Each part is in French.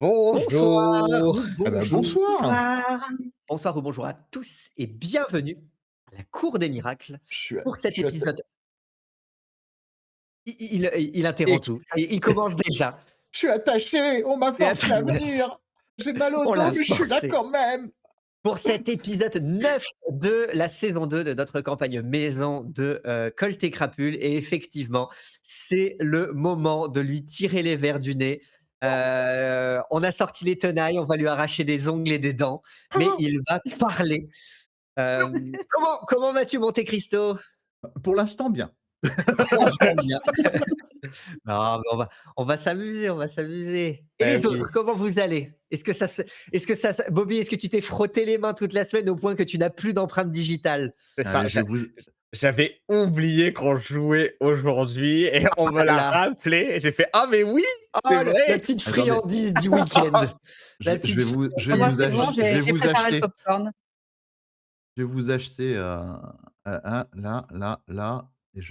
Bonsoir Bonjour. ou Ah bah, bonjour. bonsoir! Bonsoir ou bonjour à tous et bienvenue à la Cour des miracles pour Je cet suis atta épisode. Il interrompt et tout. Il commence déjà. je suis attaché, on m'a Et forcé à attends, venir! J'ai mal au on dos, l'a mais je suis là forcé. quand même! Pour cet épisode 9 de la saison 2 de notre campagne maison de Colt et Crapule. Et effectivement, c'est le moment de lui tirer les vers du nez. On a sorti les tenailles, on va lui arracher des ongles et des dents, mais Ah! il va parler. Comment vas-tu, Monte Cristo? Pour l'instant, bien. Franchement bien. Non, mais on va s'amuser, on va s'amuser. Et les Oui, autres, comment vous allez? Est-ce que ça Bobby, est-ce que tu t'es frotté les mains toute la semaine au point que tu n'as plus d'empreinte digitale? c'est ça. Allez, je vais vous J'avais oublié qu'on jouait aujourd'hui et on me Ah l'a là. rappelé et j'ai fait: «Ah mais oui, c'est Oh, la vrai!» petite attendez, friandise du week-end. La je petite vais fri Moi, c'est bon, j'ai vous préparé le acheter popcorn. je vais vous acheter, là et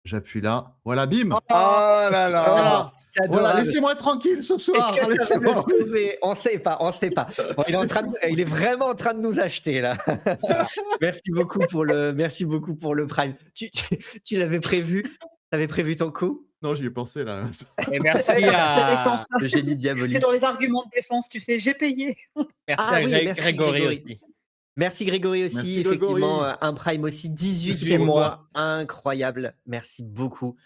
j'appuie là, voilà, bim! Oh! Oh là là! C'est Voilà, adorable. laissez-moi tranquille ce Est-ce soir, que ça va le laissez-moi sauver? On sait pas, on sait pas. Bon, il est vraiment en train de nous acheter là. Merci beaucoup pour le Prime. Tu l'avais prévu? Tu avais prévu ton coup? non, j'y ai pensé là. Et C'est merci la à défense. Le génie C'est dans diabolique. les arguments de défense, tu sais, j'ai payé. merci Ah à oui, et merci Grégory Grégory. aussi. Merci Grégory aussi, Merci effectivement, Grégory! un Prime aussi, 18e 18 mois. mois, incroyable. Merci beaucoup.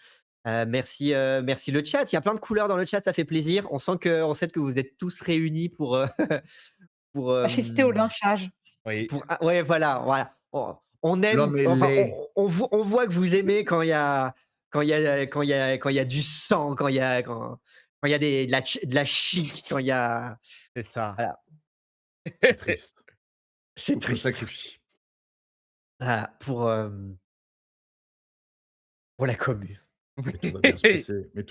Merci le chat. Il y a plein de couleurs dans le chat, ça fait plaisir. On sait que vous êtes tous réunis pour, Assister au lynchage. Oui. ouais, voilà. On aime, L'homme est enfin, laid. on voit que vous aimez quand il y a du sang, quand il y a de la chic, quand il y a C'est ça. voilà, C'est triste. c'est Faut que je me triste. sacrifie. Voilà, pour la commu. Mais tout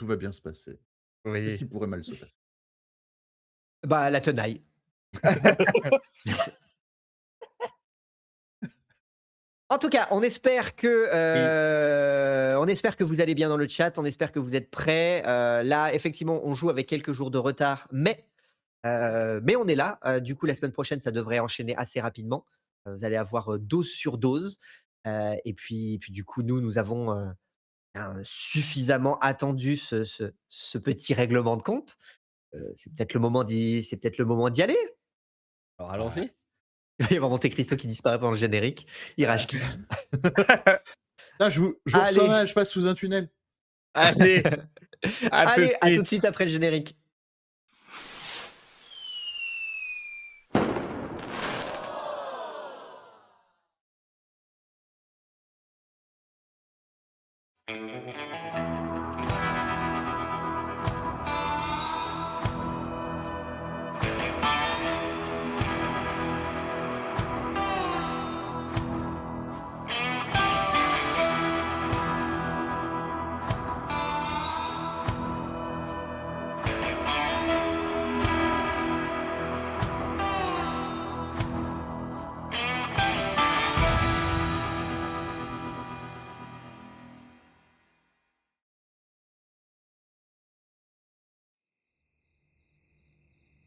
va bien se passer, Qu'est-ce Oui. qui pourrait mal se passer? Bah, la tenaille. En tout cas, Oui. on espère que vous allez bien dans le chat, on espère que vous êtes prêts. Là, effectivement, on joue avec quelques jours de retard, mais on est là. Du coup, la semaine prochaine, ça devrait enchaîner assez rapidement. Vous allez avoir, dose sur dose. Et puis du coup, nous avons, suffisamment attendu ce petit règlement de compte. C'est peut-être le moment d'y aller. Alors Ouais. allons-y. Il va y avoir Monte Cristo qui disparaît pendant le générique. Il rage quitte. Là, je vous reçois Allez! mal, je passe sous un tunnel. Allez, à tout de Allez, à tout de suite. suite après le générique.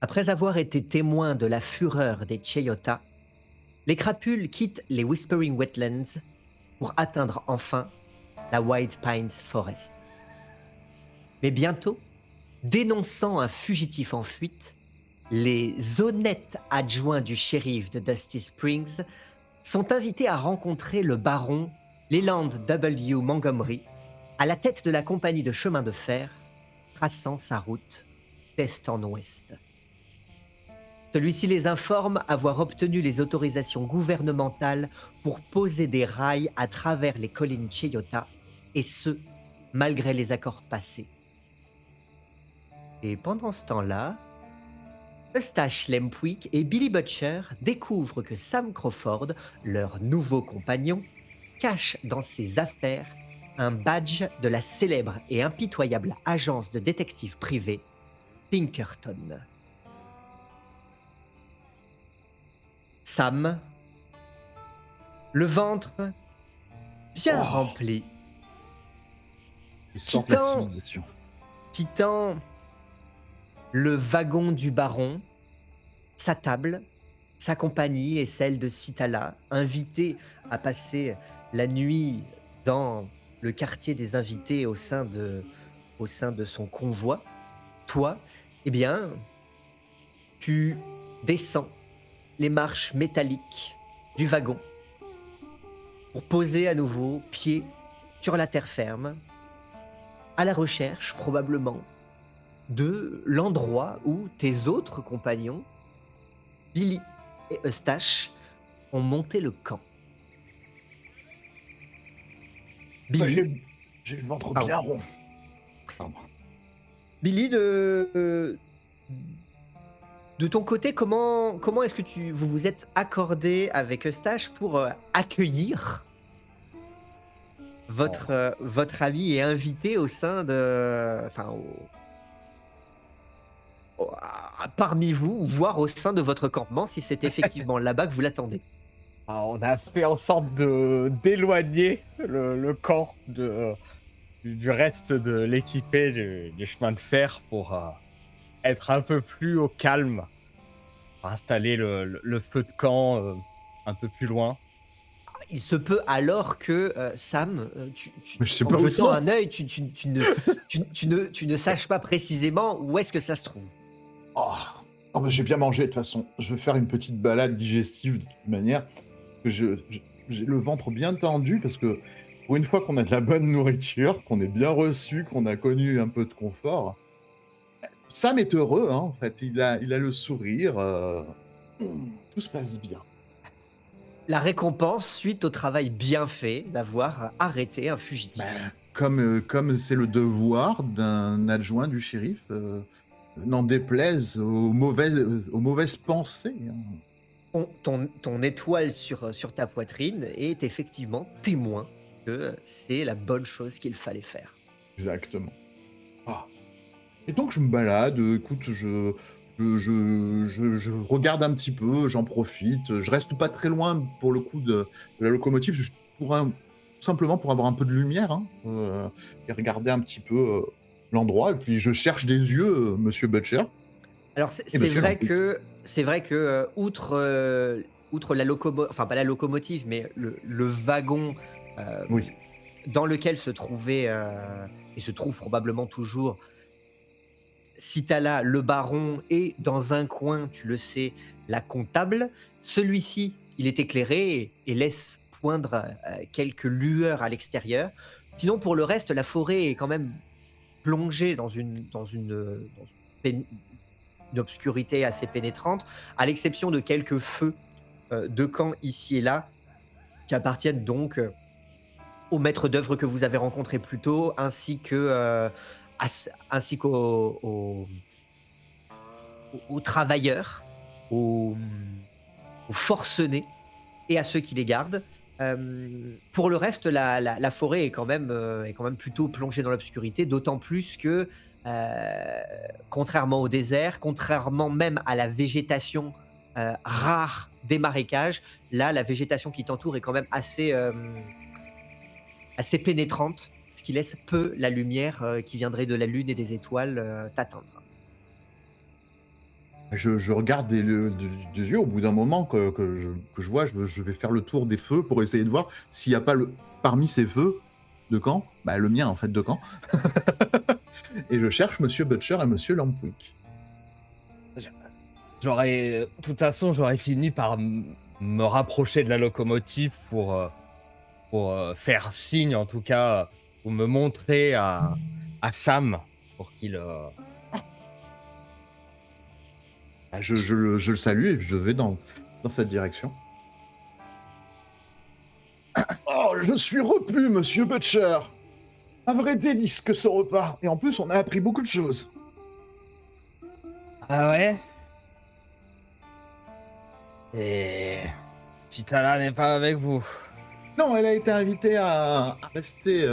Après avoir été témoins de la fureur des Cheyota, les crapules quittent les Whispering Wetlands pour atteindre enfin la White Pines Forest. Mais bientôt, dénonçant un fugitif en fuite, les honnêtes adjoints du shérif de Dusty Springs sont invités à rencontrer le baron Leland W. Montgomery à la tête de la compagnie de chemin de fer, traçant sa route d'est en ouest. Celui-ci les informe avoir obtenu les autorisations gouvernementales pour poser des rails à travers les collines Cheyota, et ce, malgré les accords passés. Et pendant ce temps-là, Eustache Lempwick et Billy Butcher découvrent que Sam Crawford, leur nouveau compagnon, cache dans ses affaires un badge de la célèbre et impitoyable agence de détectives privée Pinkerton. Sam, le ventre bien Oh, rempli, il sort quittant, la civilisation. quittant le wagon du baron, sa table, sa compagnie et celle de Citala, invité à passer la nuit dans le quartier des invités au sein de son convoi. Toi, eh bien, tu descends les marches métalliques du wagon pour poser à nouveau pied sur la terre ferme, à la recherche probablement de l'endroit où tes autres compagnons, Billy et Eustache, ont monté le camp. Bah, Billy, j'ai le ventre pardon. bien rond. Pardon. Billy, de ton côté, comment est-ce que vous vous êtes accordé avec Eustache pour accueillir votre ami et invité au sein de, enfin, parmi vous, voire au sein de votre campement, si c'est effectivement là-bas que vous l'attendez. On a fait en sorte d'éloigner le camp du reste de l'équipée du chemin de fer pour être un peu plus au calme, installer le feu de camp un peu plus loin. Il se peut alors que Sam, Mais je sais en pas où jetant c'est. un œil, tu ne saches pas précisément où est-ce que ça se trouve. Oh. Oh, bah, j'ai bien mangé de toute façon. Je vais faire une petite balade digestive de toute manière. J'ai le ventre bien tendu parce que pour une fois qu'on a de la bonne nourriture, qu'on est bien reçu, qu'on a connu un peu de confort, Sam est heureux, hein, en fait. Il a le sourire. Tout se passe bien. La récompense suite au travail bien fait d'avoir arrêté un fugitif. Comme c'est le devoir d'un adjoint du shérif, n'en déplaise aux mauvaises pensées. Hein. Ton étoile sur ta poitrine est effectivement témoin que c'est la bonne chose qu'il fallait faire. Exactement. Ah. Et donc je me balade, écoute, je regarde un petit peu, j'en profite. Je reste pas très loin pour le coup de la locomotive, tout simplement pour avoir un peu de lumière, hein, et regarder un petit peu l'endroit. Et puis je cherche des yeux Monsieur Butcher Alors et Monsieur Lampwick. c'est vrai que outre la locomotive, enfin pas la locomotive, mais le wagon Oui, dans lequel se trouvait et se trouve probablement toujours Citala, le baron, et dans un coin, tu le sais, la comptable. Celui-ci, il est éclairé et laisse poindre quelques lueurs à l'extérieur. Sinon, pour le reste, la forêt est quand même plongée dans une obscurité assez pénétrante, à l'exception de quelques feux de camp ici et là, qui appartiennent donc au maître d'œuvre que vous avez rencontré plus tôt, ainsi qu'aux travailleurs, aux forcenés et à ceux qui les gardent. Pour le reste, la forêt est quand même plutôt plongée dans l'obscurité, d'autant plus que, contrairement au désert, contrairement même à la végétation rare des marécages, là, la végétation qui t'entoure est quand même assez pénétrante, ce qui laisse peu la lumière qui viendrait de la lune et des étoiles t'atteindre. je regarde des yeux au bout d'un moment que je vois, je vais faire le tour des feux pour essayer de voir s'il n'y a pas parmi ces feux de camp, bah, le mien en fait de camp. Et je cherche Monsieur Butcher et Monsieur Lampwick. De toute façon, j'aurais fini par me rapprocher de la locomotive pour faire signe, en tout cas, ou me montrer à Sam pour qu'il. Bah, je le salue et puis je vais dans cette direction. Oh, je suis repu, Monsieur Butcher. Un vrai délice que ce repas. Et en plus, on a appris beaucoup de choses. Ah ouais? Et Titala n'est pas avec vous. Non, elle a été invitée à rester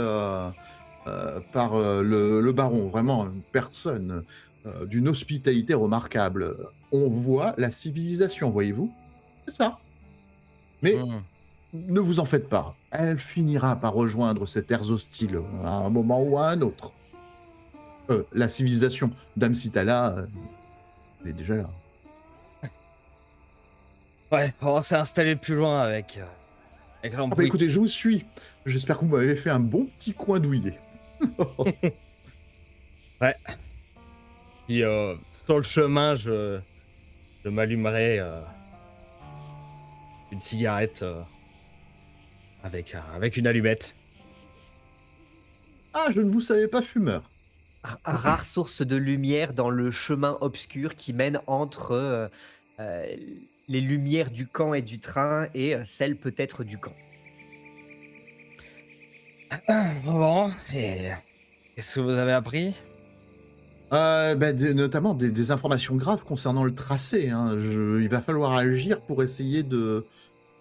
par le baron. Vraiment une personne d'une hospitalité remarquable. On voit la civilisation, voyez-vous? C'est ça. Mais ne vous en faites pas. Elle finira par rejoindre ces terres hostiles à un moment ou à un autre. La civilisation d'Amsitala, elle est déjà là. Ouais, on s'est installé plus loin avec Ah bah l'embrouille. écoutez, je vous suis. J'espère que vous m'avez fait un bon petit coin douillet. Ouais. Puis sur le chemin, je m'allumerai une cigarette avec une allumette. Ah, je ne vous savais pas fumeur. Rare source de lumière dans le chemin obscur qui mène entre euh, les lumières du camp et du train et celles peut-être du camp. Bon, et qu'est-ce que vous avez appris? Notamment des informations graves concernant le tracé. Hein. Il va falloir agir pour essayer de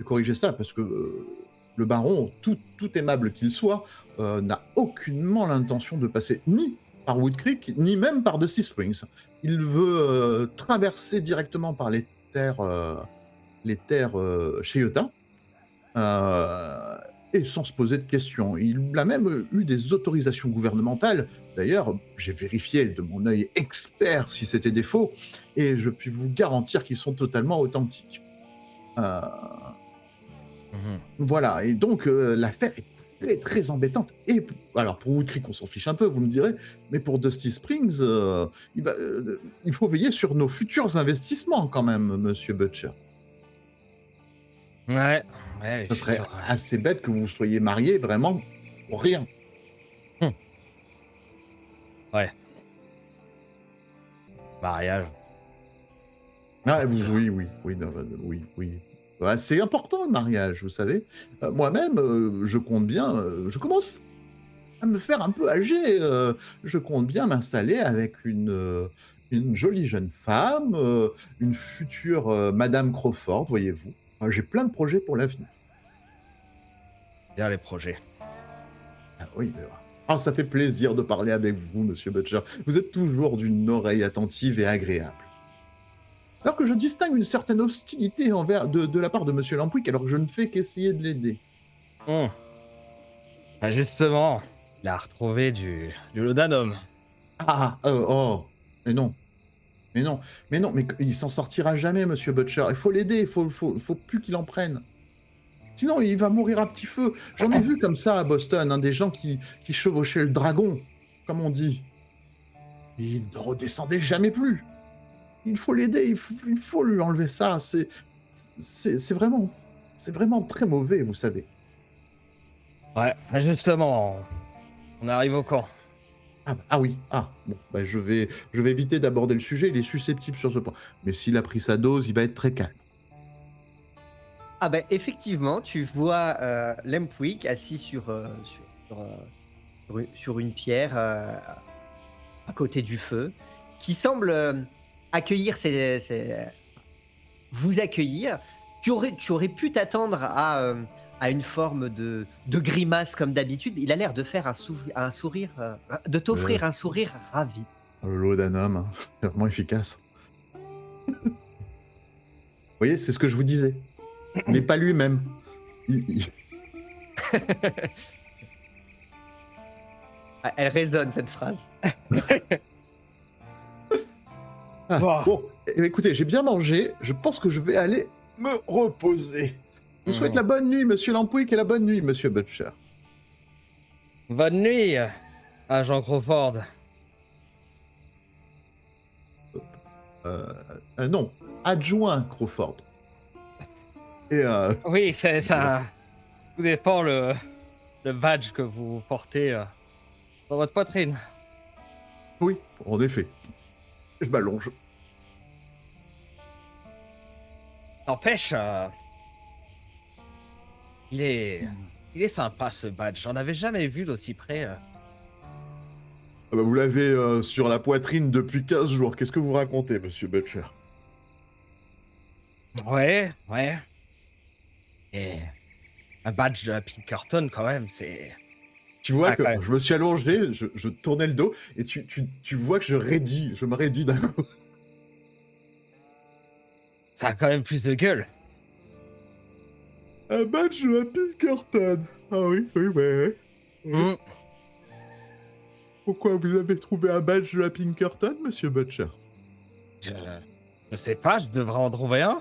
corriger ça, parce que le baron, tout aimable qu'il soit, n'a aucunement l'intention de passer ni par Wood Creek, ni même par Dusty Springs. Il veut traverser directement par les terres Cheyota, et sans se poser de questions. Il a même eu des autorisations gouvernementales. D'ailleurs, j'ai vérifié de mon œil expert si c'était des faux, et je puis vous garantir qu'ils sont totalement authentiques. Voilà, et donc l'affaire est très très embêtante. Et alors pour Wood Creek, on s'en fiche un peu, vous me direz, mais pour Dusty Springs, il faut veiller sur nos futurs investissements quand même, Monsieur Butcher. Ouais, Ce serait assez bête que vous soyez marié vraiment pour rien. Ouais. Mariage. Ah, oui. Bah, c'est important le mariage, vous savez. Moi-même, je compte bien, je commence à me faire un peu âgé. Je compte bien m'installer avec une jolie jeune femme, une future Madame Crawford, voyez-vous. J'ai plein de projets pour l'avenir. Bien les projets. Ah oui, ça fait plaisir de parler avec vous, Monsieur Butcher. Vous êtes toujours d'une oreille attentive et agréable. Alors que je distingue une certaine hostilité de la part de Monsieur Lampwick, alors que je ne fais qu'essayer de l'aider. Ah, justement, il a retrouvé du laudanum. Mais non. Mais il s'en sortira jamais, Monsieur Butcher. Il faut l'aider, il faut plus qu'il en prenne. Sinon, il va mourir à petit feu. J'en ai vu comme ça à Boston, hein, des gens qui chevauchaient le dragon, comme on dit. Ils ne redescendaient jamais plus. Il faut l'aider, il faut lui enlever ça. C'est vraiment très mauvais, vous savez. Ouais, justement, on arrive au camp. Oui. Je vais éviter d'aborder le sujet. Il est susceptible sur ce point. Mais s'il a pris sa dose, il va être très calme. Ah ben effectivement, tu vois Lampwick assis sur une pierre à côté du feu, qui semble vous accueillir. Tu aurais pu t'attendre à une forme de grimace comme d'habitude. Il a l'air de faire un sourire, de t'offrir un sourire ravi. Le laudanum, hein, c'est vraiment efficace. Vous voyez, c'est ce que je vous disais. Il n'est pas lui-même. Elle résonne, cette phrase. Bon, écoutez, j'ai bien mangé. Je pense que je vais aller me reposer. Je vous souhaite la bonne nuit, Monsieur Lampwick, et la bonne nuit, Monsieur Butcher. Bonne nuit, agent Crawford. Non, adjoint Crawford. Et Oui, c'est ça. Tout dépend le badge que vous portez dans votre poitrine. Oui, en effet. Je m'allonge. N'empêche, il est sympa ce badge. J'en avais jamais vu d'aussi près. Vous l'avez sur la poitrine depuis 15 jours. Qu'est-ce que vous racontez, Monsieur Butcher? Ouais. Et un badge de la Pinkerton, quand même, c'est... Tu vois que je me suis allongé, je tournais le dos, et tu vois que je me raidis d'un coup. Ça a quand même plus de gueule. Un badge de la Pinkerton. Ah oui, ouais. Pourquoi vous avez trouvé un badge de la Pinkerton, monsieur Butcher? Je sais pas, je devrais en trouver un.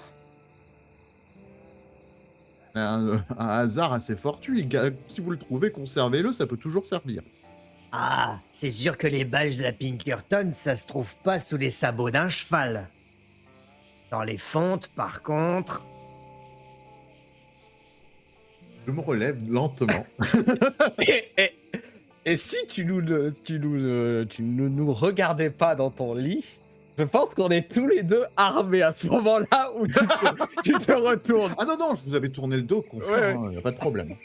Un hasard assez fortuit. Qui vous le trouvez, conservez-le, ça peut toujours servir. Ah, c'est sûr que les badges de la Pinkerton, ça se trouve pas sous les sabots d'un cheval. Dans les fontes, par contre... Je me relève lentement. Et, et- et si tu ne nous regardais pas dans ton lit, je pense qu'on est tous les deux armés à ce moment-là où tu te retournes. Ah non, non, je vous avais tourné le dos, confort, Ouais. y a pas de problème.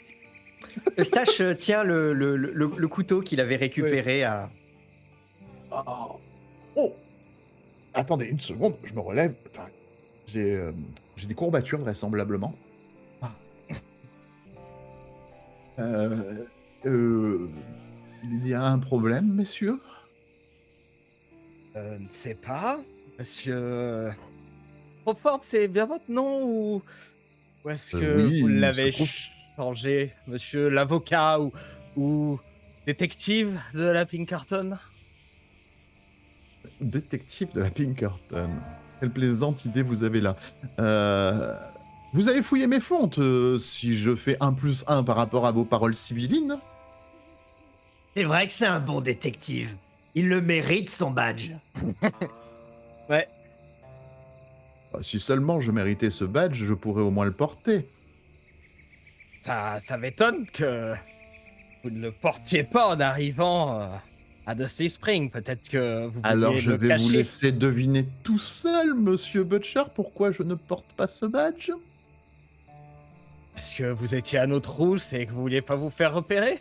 Eustache tient le couteau qu'il avait récupéré à... Oh. Oh. Attendez une seconde, je me relève. Attends, j'ai des courbatures vraisemblablement. Il y a un problème, messieurs? Je ne sais pas, monsieur. Crawford, c'est bien votre nom ou est-ce que Oui, vous il l'avez se trouve- changé, monsieur l'avocat ou détective de la Pinkerton? Détective de la Pinkerton. Quelle plaisante idée vous avez là. Vous avez fouillé mes fontes, si je fais 1 + 1 par rapport à vos paroles sibyllines? C'est vrai que c'est un bon détective. Il le mérite, son badge. Ouais. Si seulement je méritais ce badge, je pourrais au moins le porter. Ça m'étonne que vous ne le portiez pas en arrivant à Dusty Spring. Peut-être que vous Alors vouliez je le vais cacher. vous laisser deviner tout seul, monsieur Butcher, pourquoi je ne porte pas ce badge. Est-ce que vous étiez à notre rousse et que vous vouliez pas vous faire repérer?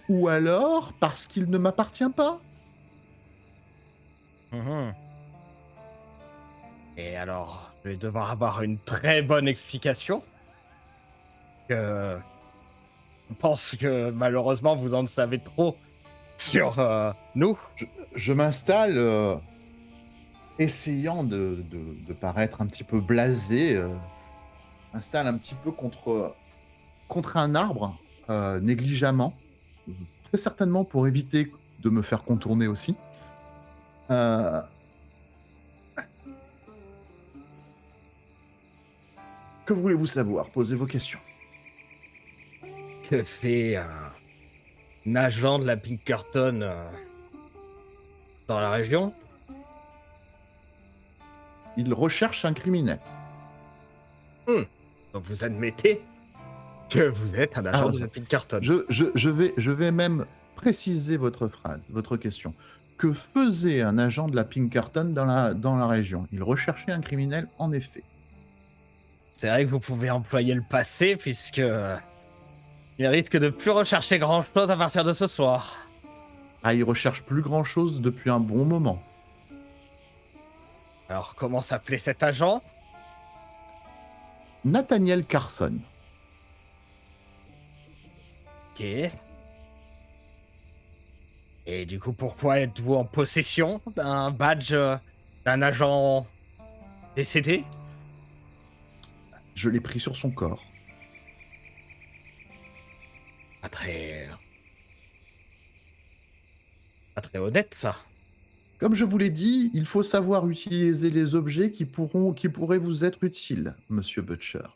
Ou alors parce qu'il ne m'appartient pas. Mhm. Et alors, je vais devoir avoir une très bonne explication. Je pense que malheureusement, vous en savez trop sur nous. Je m'installe, essayant de paraître un petit peu blasé, m'installe un petit peu contre un arbre, négligemment, très certainement pour éviter de me faire contourner aussi. Que voulez-vous savoir? Posez vos questions. Que fait un agent de la Pinkerton dans la région? Il recherche un criminel. Donc vous admettez que vous êtes un agent Ah, de la Pinkerton. Je vais même préciser votre phrase, votre question. Que faisait un agent de la Pinkerton dans la région? Il recherchait un criminel, en effet. C'est vrai que vous pouvez employer le passé puisque il risque de plus rechercher grand-chose à partir de ce soir. Ah, il recherche plus grand-chose depuis un bon moment. Alors comment s'appelait cet agent? Nathaniel Carson. Ok. Et du coup, pourquoi êtes-vous en possession d'un badge d'un agent décédé? Je l'ai pris sur son corps. Pas très... Pas très honnête, ça. Comme je vous l'ai dit, il faut savoir utiliser les objets qui pourraient vous être utiles, monsieur Butcher.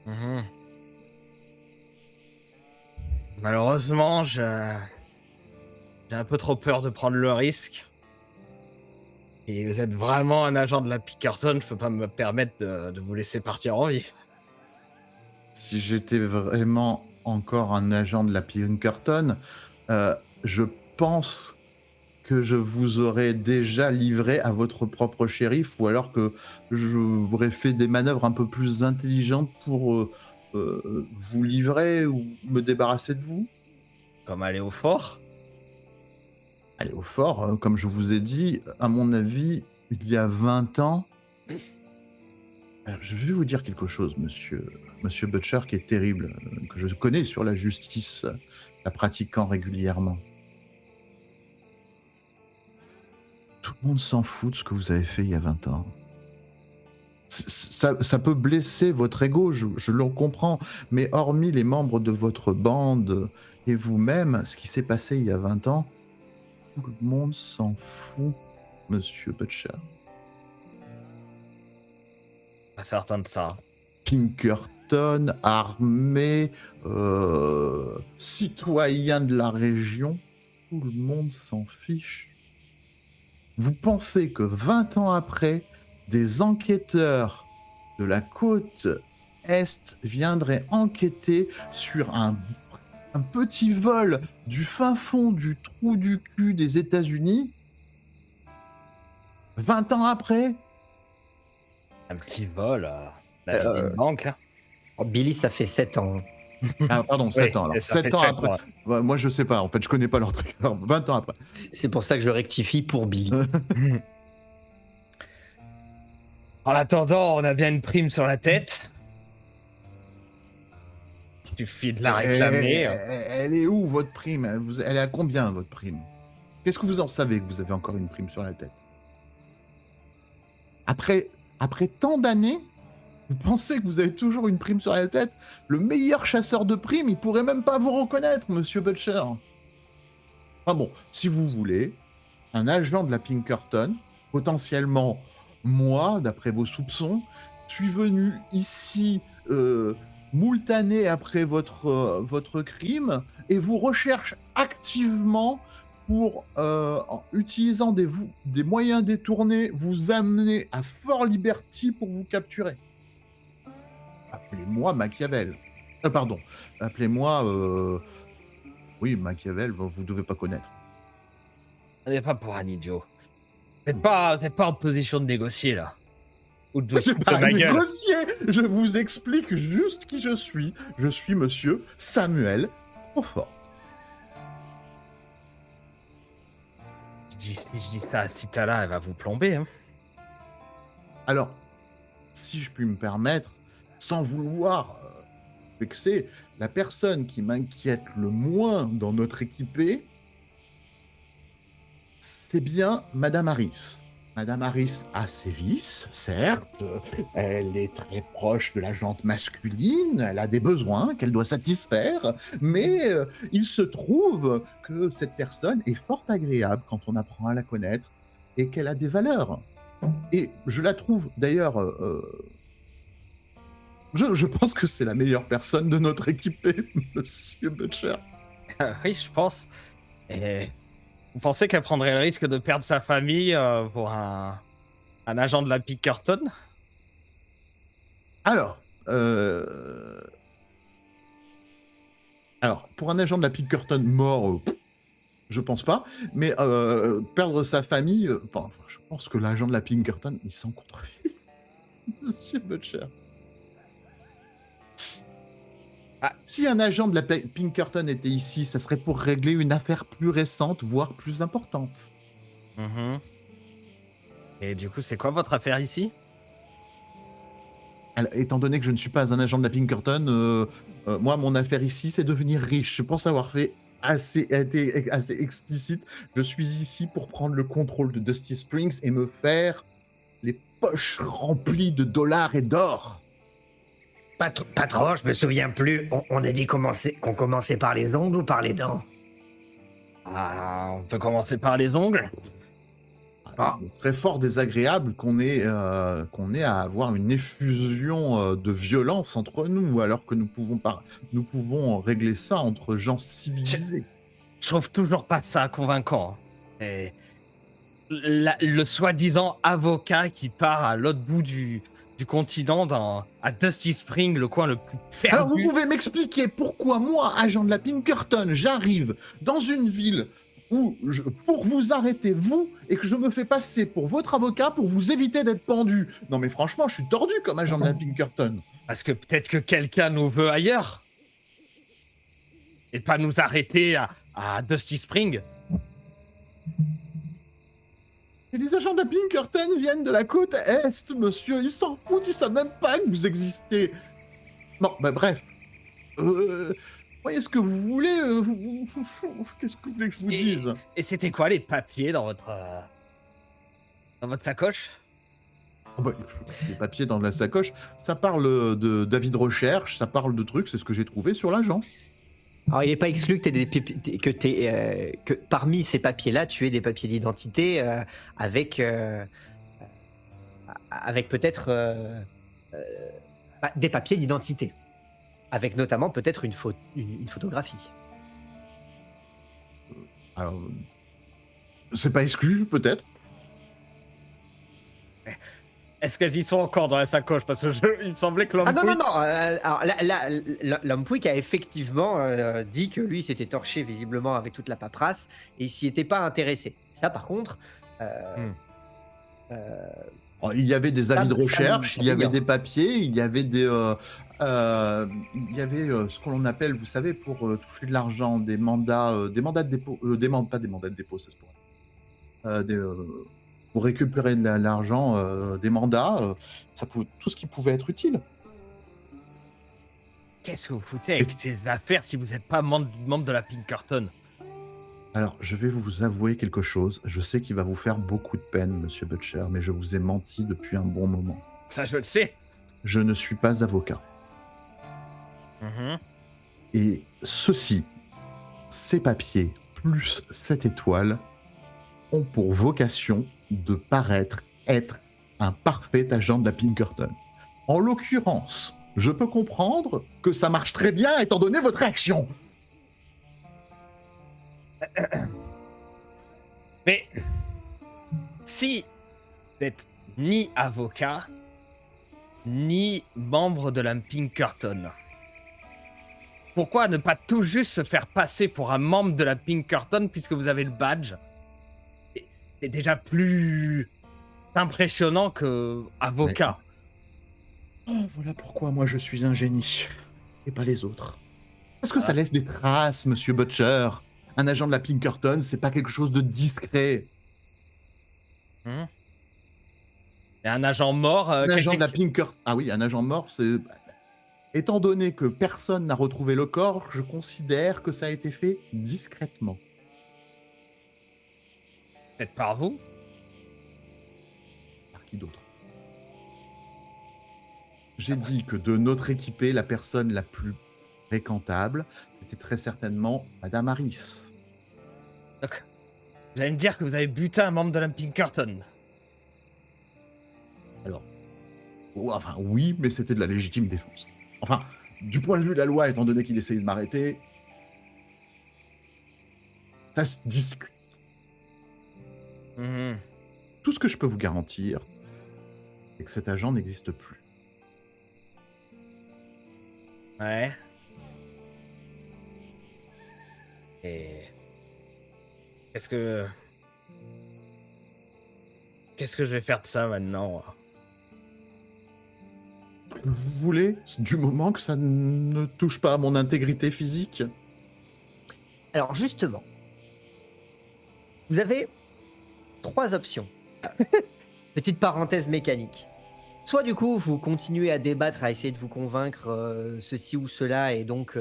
Mhm. Malheureusement, j'ai un peu trop peur de prendre le risque. Et vous êtes vraiment un agent de la Pinkerton, je peux pas me permettre de vous laisser partir en vie. Si j'étais vraiment encore un agent de la Pinkerton, je pense que je vous aurais déjà livré à votre propre shérif, ou alors que je vous aurais fait des manœuvres un peu plus intelligentes pour vous livrer ou me débarrasser de vous. Comme aller au fort. Allez, au fort, comme je vous ai dit, à mon avis, il y a 20 ans... Alors, je vais vous dire quelque chose, monsieur Butcher, qui est terrible, que je connais sur la justice, la pratiquant régulièrement. Tout le monde s'en fout de ce que vous avez fait il y a 20 ans. Ça peut blesser votre ego, je le comprends, mais hormis les membres de votre bande Et vous-même, ce qui s'est passé il y a 20 ans, tout le monde s'en fout, monsieur Butcher. Pas certain de ça. Pinkerton, armée, citoyen de la région, tout le monde s'en fiche. Vous pensez que 20 ans après, des enquêteurs de la côte Est viendraient enquêter sur un petit vol du fin fond du trou du cul des États-Unis 20 ans après? Un petit vol, la vie d'une banque. Hein. Oh, Billy, ça fait 7 ans. Ah, pardon, 7 ans. Alors, ça 7 fait ans 7 après. ans, ouais. Ouais, moi, je sais pas. En fait, je connais pas leur truc. Alors, 20 ans après. C'est pour ça que je rectifie pour Billy. En attendant, on a bien une prime sur la tête. Il suffit de la réclamer. Elle est où, votre prime? Elle est à combien, votre prime? Qu'est-ce que vous en savez que vous avez encore une prime sur la tête? Après tant d'années, vous pensez que vous avez toujours une prime sur la tête? Le meilleur chasseur de primes, il pourrait même pas vous reconnaître, monsieur Butcher. Enfin bon, si vous voulez, un agent de la Pinkerton, potentiellement moi, d'après vos soupçons, suis venu ici moult années après votre crime et vous recherche activement pour, en utilisant des moyens détournés, vous amener à Fort Liberty pour vous capturer. Appelez-moi Machiavel. Pardon, appelez-moi... Oui, Machiavel, vous devez pas connaître. On n'est pas pour un idiot. T'es pas en position de négocier, là. Ou de Je vais foutre de pas ma gueule. négocier. Je vous explique juste qui je suis. Je suis monsieur Samuel Crawford. Si je dis ça à Citala, elle va vous plomber. Hein. Alors, si je puis me permettre, sans vouloir vexer, la personne qui m'inquiète le moins dans notre équipée, c'est bien Madame Harris. Madame Harris a ses vices, certes, elle est très proche de la jante masculine, elle a des besoins qu'elle doit satisfaire, mais il se trouve que cette personne est fort agréable quand on apprend à la connaître et qu'elle a des valeurs. Et je la trouve d'ailleurs... Je pense que c'est la meilleure personne de notre équipée, monsieur Butcher. Oui, je pense. Et vous pensez qu'elle prendrait le risque de perdre sa famille pour un agent de la Pinkerton? Alors, pour un agent de la Pinkerton mort, je pense pas, mais perdre sa famille, je pense que l'agent de la Pinkerton, il s'en contrefie. Monsieur Butcher. Ah, si un agent de la Pinkerton était ici, ça serait pour régler une affaire plus récente, voire plus importante. Et du coup, c'est quoi votre affaire ici? Alors, étant donné que je ne suis pas un agent de la Pinkerton, moi, mon affaire ici, c'est devenir riche. Je pense avoir été assez explicite. Je suis ici pour prendre le contrôle de Dusty Springs et me faire les poches remplies de dollars et d'or. Pas trop, je me souviens plus. On a dit qu'on commençait par les ongles ou par les dents? On peut commencer par les ongles. Ce serait fort désagréable qu'on ait à avoir une effusion de violence entre nous, alors que nous pouvons régler ça entre gens civilisés. Je trouve toujours pas ça convaincant. Et le soi-disant avocat qui part à l'autre bout du continent, à Dusty Spring, le coin le plus perdu. Alors vous pouvez m'expliquer pourquoi moi, agent de la Pinkerton, j'arrive dans une ville pour vous arrêter, vous, et que je me fais passer pour votre avocat pour vous éviter d'être pendu. Non mais franchement, je suis tordu comme agent de la Pinkerton. Parce que peut-être que quelqu'un nous veut ailleurs. Et pas nous arrêter à Dusty Spring. Et les agents de la Pinkerton viennent de la côte Est, monsieur. Ils s'en foutent, ils savent même pas que vous existez. Non, bah bref. Voyez ce que vous voulez. Qu'est-ce que vous voulez que je vous dise? Et c'était quoi les papiers dans votre sacoche? Les papiers dans la sacoche, ça parle d'avis de recherche, ça parle de trucs, c'est ce que j'ai trouvé sur l'agent. Alors, il n'est pas exclu que, que parmi ces papiers-là, tu aies des papiers d'identité avec peut-être des papiers d'identité, avec notamment peut-être une photographie. Alors, c'est pas exclu, peut-être. Est-ce qu'elles y sont encore dans la sacoche? Parce que il me semblait que l'homme. Ah non. Alors l'homme Pouic a effectivement dit que lui s'était torché visiblement avec toute la paperasse et il s'y était pas intéressé. Ça, par contre. Alors, il y avait des avis de recherche, il y avait des papiers, il y avait ce qu'on appelle, vous savez, pour toucher de l'argent, des mandats de dépôt, pas des mandats de dépôt, ça se pourrait. Pour récupérer de l'argent, des mandats, tout ce qui pouvait être utile. Qu'est-ce que vous foutez avec ces affaires si vous n'êtes pas membre de la Pinkerton? Alors, je vais vous avouer quelque chose. Je sais qu'il va vous faire beaucoup de peine, Monsieur Butcher, mais je vous ai menti depuis un bon moment. Ça, je le sais. Je ne suis pas avocat. Et ces papiers, plus cette étoile, ont pour vocation de paraître être un parfait agent de la Pinkerton. En l'occurrence, je peux comprendre que ça marche très bien étant donné votre réaction. Mais si vous n'êtes ni avocat, ni membre de la Pinkerton, pourquoi ne pas tout juste se faire passer pour un membre de la Pinkerton puisque vous avez le badge? C'est déjà plus impressionnant que avocat. Voilà pourquoi moi je suis un génie, et pas les autres. Parce que ça laisse des traces, Monsieur Butcher. Un agent de la Pinkerton, c'est pas quelque chose de discret. Et un agent mort... un agent de la Pinkerton... Ah oui, un agent mort, c'est... Étant donné que personne n'a retrouvé le corps, je considère que ça a été fait discrètement. Peut-être par vous? Par qui d'autre? J'ai dit que de notre équipée, la personne la plus fréquentable, c'était très certainement Madame Harris. Donc, vous allez me dire que vous avez buté un membre de la Pinkerton? Alors, enfin oui, mais c'était de la légitime défense. Enfin, du point de vue de la loi, étant donné qu'il essayait de m'arrêter, ça se discute. Tout ce que je peux vous garantir, c'est que cet agent n'existe plus. Ouais. Et... Qu'est-ce que je vais faire de ça maintenant? Vous voulez, du moment que ça ne touche pas à mon intégrité physique? Alors justement, vous avez 3 options. Petite parenthèse mécanique. Soit du coup, vous continuez à débattre, à essayer de vous convaincre ceci ou cela, et donc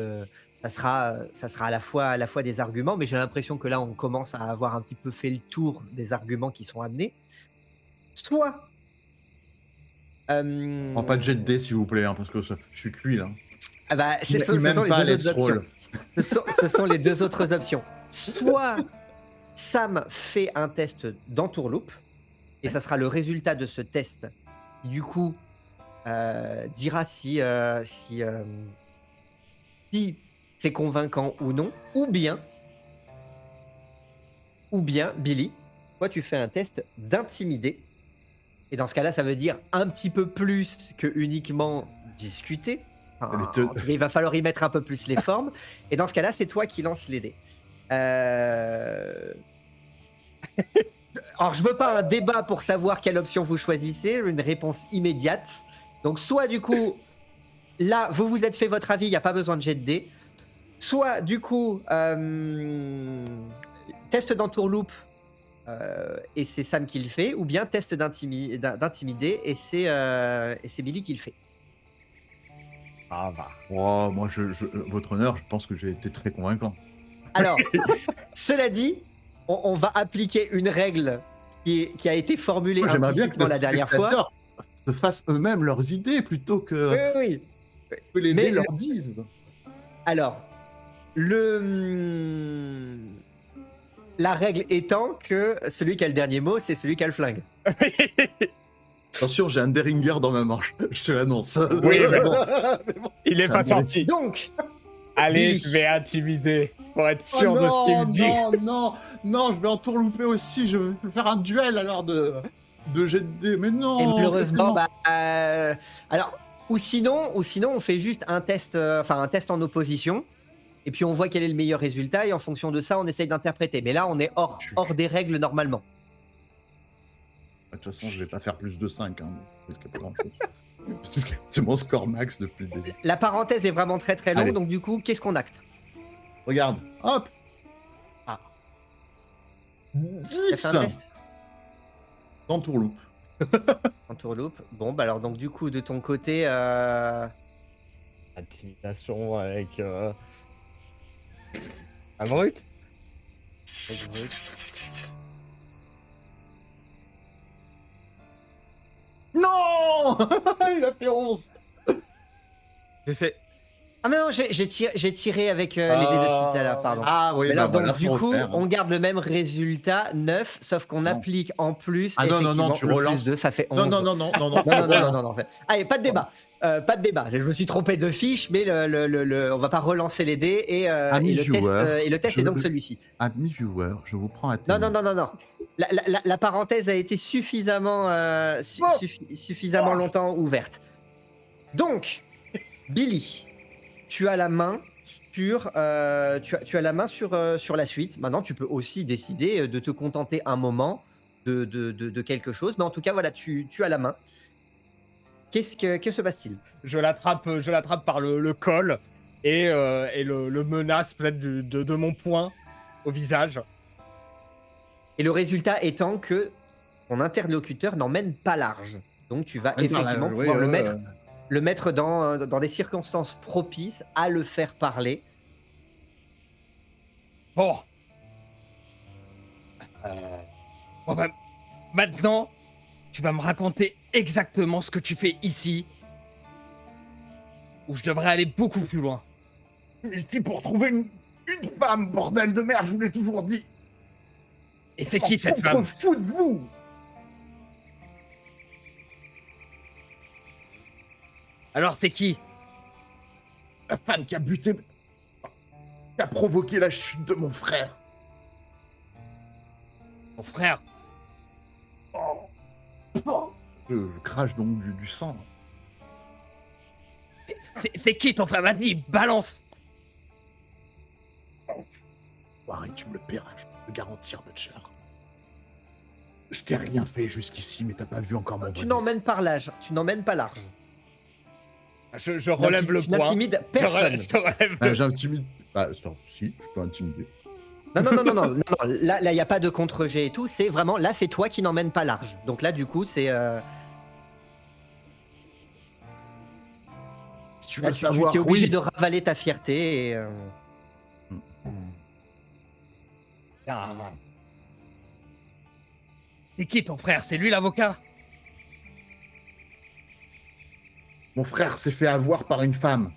ça sera à la fois des arguments, mais j'ai l'impression que là, on commence à avoir un petit peu fait le tour des arguments qui sont amenés. Soit... Pas de jet de dés, s'il vous plaît, hein, parce que je suis cuit, là. Ah bah, ce sont les deux autres options. Ce sont les 2 autres options. Soit Sam fait un test d'entourloupe, et ça sera le résultat de ce test qui, du coup, dira si c'est convaincant ou non, ou bien, Billy, toi, tu fais un test d'intimider. Et dans ce cas-là, ça veut dire un petit peu plus que uniquement discuter. Enfin, en tout cas, il va falloir y mettre un peu plus les formes. Et dans ce cas-là, c'est toi qui lances les dés. Alors, je veux pas un débat pour savoir quelle option vous choisissez, une réponse immédiate. Donc, soit du coup, là, vous vous êtes fait votre avis, il n'y a pas besoin de jet de dés. Soit du coup, test d'entourloupe, et c'est Sam qui le fait, ou bien test d'intimider, et c'est Billy qui le fait. Ah bah. Oh, moi, votre honneur, je pense que j'ai été très convaincant. Alors, cela dit, on va appliquer une règle qui a été formulée implicitement la dernière fois. Se fassent eux-mêmes leurs idées plutôt que Oui. que les dés leur disent. Alors, La règle étant que celui qui a le dernier mot, c'est celui qui a le flingue. Attention, j'ai un Derringer dans ma manche, je te l'annonce. Oui, mais bon. Mais bon. Il est Ça pas mérite. sorti. Donc, Allez, Billy. je vais intimider pour être sûr Oh de ce qu'il non, me dit. non, je vais entourlouper aussi, je vais faire un duel alors de jet de dés. Mais non, et c'est malheureusement, tellement- alors, ou sinon, on fait juste un test en opposition. Et puis on voit quel est le meilleur résultat et en fonction de ça, on essaye d'interpréter. Mais là, on est hors des règles normalement. De toute façon, je vais pas faire plus de 5, hein. C'est pas grand-chose. C'est mon score max depuis le début. La parenthèse est vraiment très très longue, Allez. donc du coup, qu'est-ce qu'on acte? Regarde, hop. Ah. 10 C'est un test d'entourloupe. en tourloupe. Bon, bah alors donc du coup, de ton côté, Intimidation avec un brut. Non. Il a fait 11. J'ai fait. ah mais non, j'ai tiré avec les dés de suite là, pardon. Ah oui, Mais bah alors, donc, voilà, du faut coup, refaire. on garde le même résultat, 9, sauf qu'on Non. applique en plus. Ah non, non, non, effectivement, tu le relances. Plus 2, ça fait 11. Non, non, non, non, non, non. Non. Allez, pas de débat. Pas de débat. Je me suis trompé de fiche, mais on va pas relancer les dés et Amis le test, viewers, et le test je- est donc celui-ci. Amis viewers, je vous prends à Non, témoin. non. La parenthèse a été suffisamment, suffisamment longtemps ouverte. Donc, Billy, tu as la main sur, tu as la main sur la suite. Maintenant, tu peux aussi décider de te contenter un moment de quelque chose. Mais en tout cas, voilà, tu as la main. Que se passe-t-il? Je l'attrape par le col et le menace peut-être de mon poing au visage. Et le résultat étant que ton interlocuteur n'emmène pas large. Donc, tu vas effectivement pouvoir le mettre dans des circonstances propices à le faire parler. Bon. Bon bah, maintenant, tu vas me raconter exactement ce que tu fais ici. Ou je devrais aller beaucoup plus loin. Ici pour trouver une femme, bordel de merde, je vous l'ai toujours dit. Et c'est qui cette femme? Fou de vous. Alors c'est qui? La femme qui a buté, qui a provoqué la chute de mon frère. Mon frère. Je crache donc du sang. C'est qui ton frère? Vas-y, balance. Arrête, tu me le paieras, je peux te le garantir, Butcher. Je t'ai rien fait jusqu'ici, mais t'as pas vu encore mon Tu bonus. n'emmènes pas large. Tu n'emmènes pas large. Je relève le Tu poing. n'intimides personne. Je relève Ah, j'intimide. Bah, attends, si, je peux intimider. Non. Là, il n'y a pas de contre-jet et tout. C'est vraiment, là, c'est toi qui n'emmènes pas large. Donc là, du coup, c'est. Si tu Là, veux tu savoir, es obligé oui. de ravaler ta fierté. Et, C'est qui ton frère? C'est lui l'avocat? Mon frère s'est fait avoir par une femme.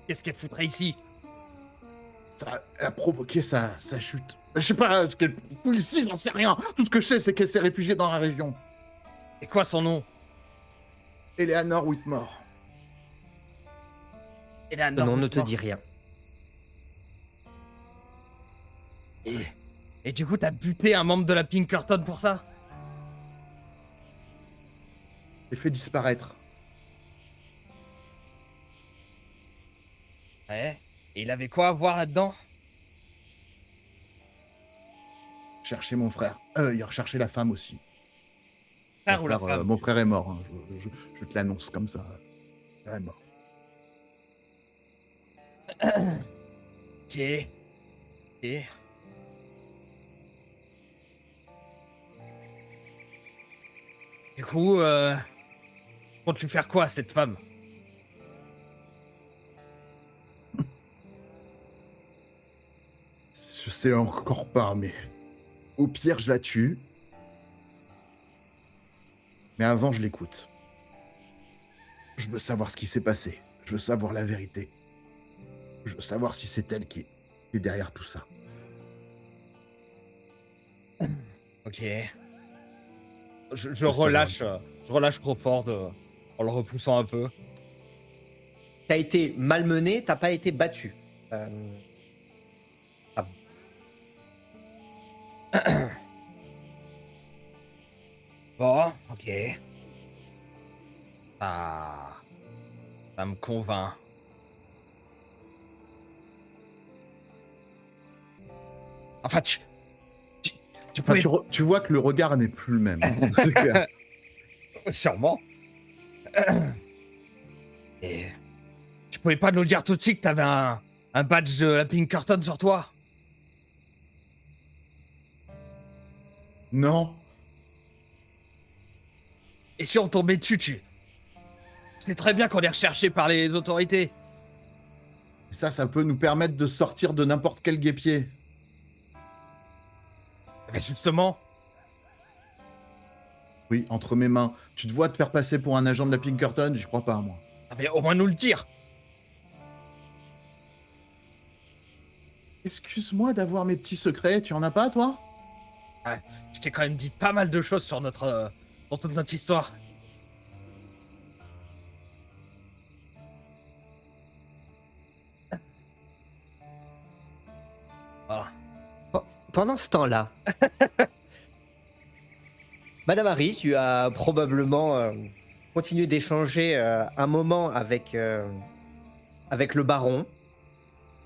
Qu'est-ce qu'elle foutrait ici? Elle a provoqué sa chute. Je sais pas ce qu'elle fout ici, j'en sais rien. Tout ce que je sais, c'est qu'elle s'est réfugiée dans la région. Et quoi son nom? Eleanor Whitmore. Eleanor non, ne te Whitmore. dis rien. Et du coup, t'as buté un membre de la Pinkerton pour ça? Elle fait disparaître. Ouais. Et il avait quoi à voir là-dedans? Chercher mon frère. Il a recherché la femme aussi. Frère ou la Mon femme? mon frère est mort. Hein. Je te l'annonce comme ça. Mon frère est mort. Ok. Du coup, comptes-tu faire quoi à cette femme? Je sais encore pas, mais au pire, je la tue. Mais avant, je l'écoute. Je veux savoir ce qui s'est passé. Je veux savoir la vérité. Je veux savoir si c'est elle qui est derrière tout ça. Ok. Je Je veux relâche, je relâche Crawford en le repoussant un peu. T'as été malmené, t'as pas été battu. Ah, Bon, ok. Ah, ça me convainc. Enfin, tu Enfin, pouvais... tu vois que le regard n'est plus le même. Hein. C'est clair. Sûrement. Et tu pouvais pas nous dire tout de suite que t'avais un badge de la Pinkerton sur toi? Non. Et si on tombait dessus, tu sais très bien qu'on est recherché par les autorités. Ça peut nous permettre de sortir de n'importe quel guêpier. Mais justement, Oui, entre mes mains. Tu te vois te faire passer pour un agent de la Pinkerton? J'y crois pas, moi. mais au moins nous le dire. Excuse-moi d'avoir mes petits secrets. Tu en as pas, toi? Je t'ai quand même dit pas mal de choses sur sur toute notre histoire. Voilà. Pendant ce temps-là, Madame Harris, tu as probablement continué d'échanger un moment avec le baron,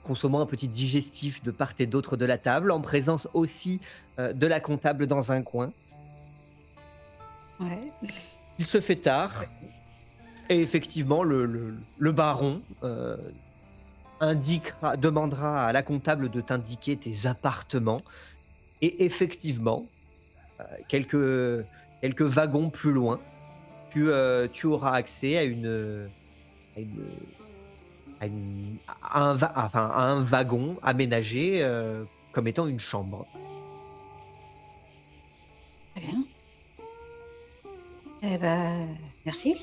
consommant un petit digestif de part et d'autre de la table, en présence aussi de la comptable dans un coin. Ouais. Il se fait tard, et effectivement, le baron demandera à la comptable de t'indiquer tes appartements. Et effectivement, quelques wagons plus loin, tu auras accès à une- à un wagon aménagé comme étant une chambre. Très bien. Eh ben, merci.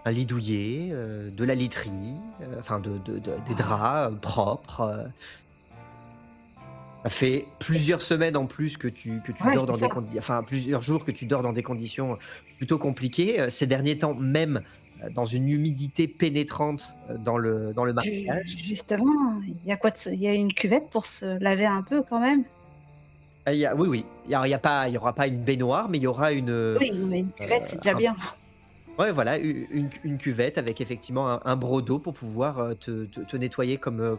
Un lit douillet, de la literie, des draps propres. Ça fait plusieurs semaines en plus que tu Ouais, dors dans c'est des ça. plusieurs jours que tu dors dans des conditions plutôt compliquées. Ces derniers temps, même dans une humidité pénétrante dans le maquillage. Justement, il y a une cuvette pour se laver un peu quand même. Oui, oui. Il y aura pas une baignoire, mais il y aura Oui, non, mais une cuvette, c'est déjà un bien. ouais, voilà, une cuvette avec effectivement un broc d'eau pour pouvoir te nettoyer comme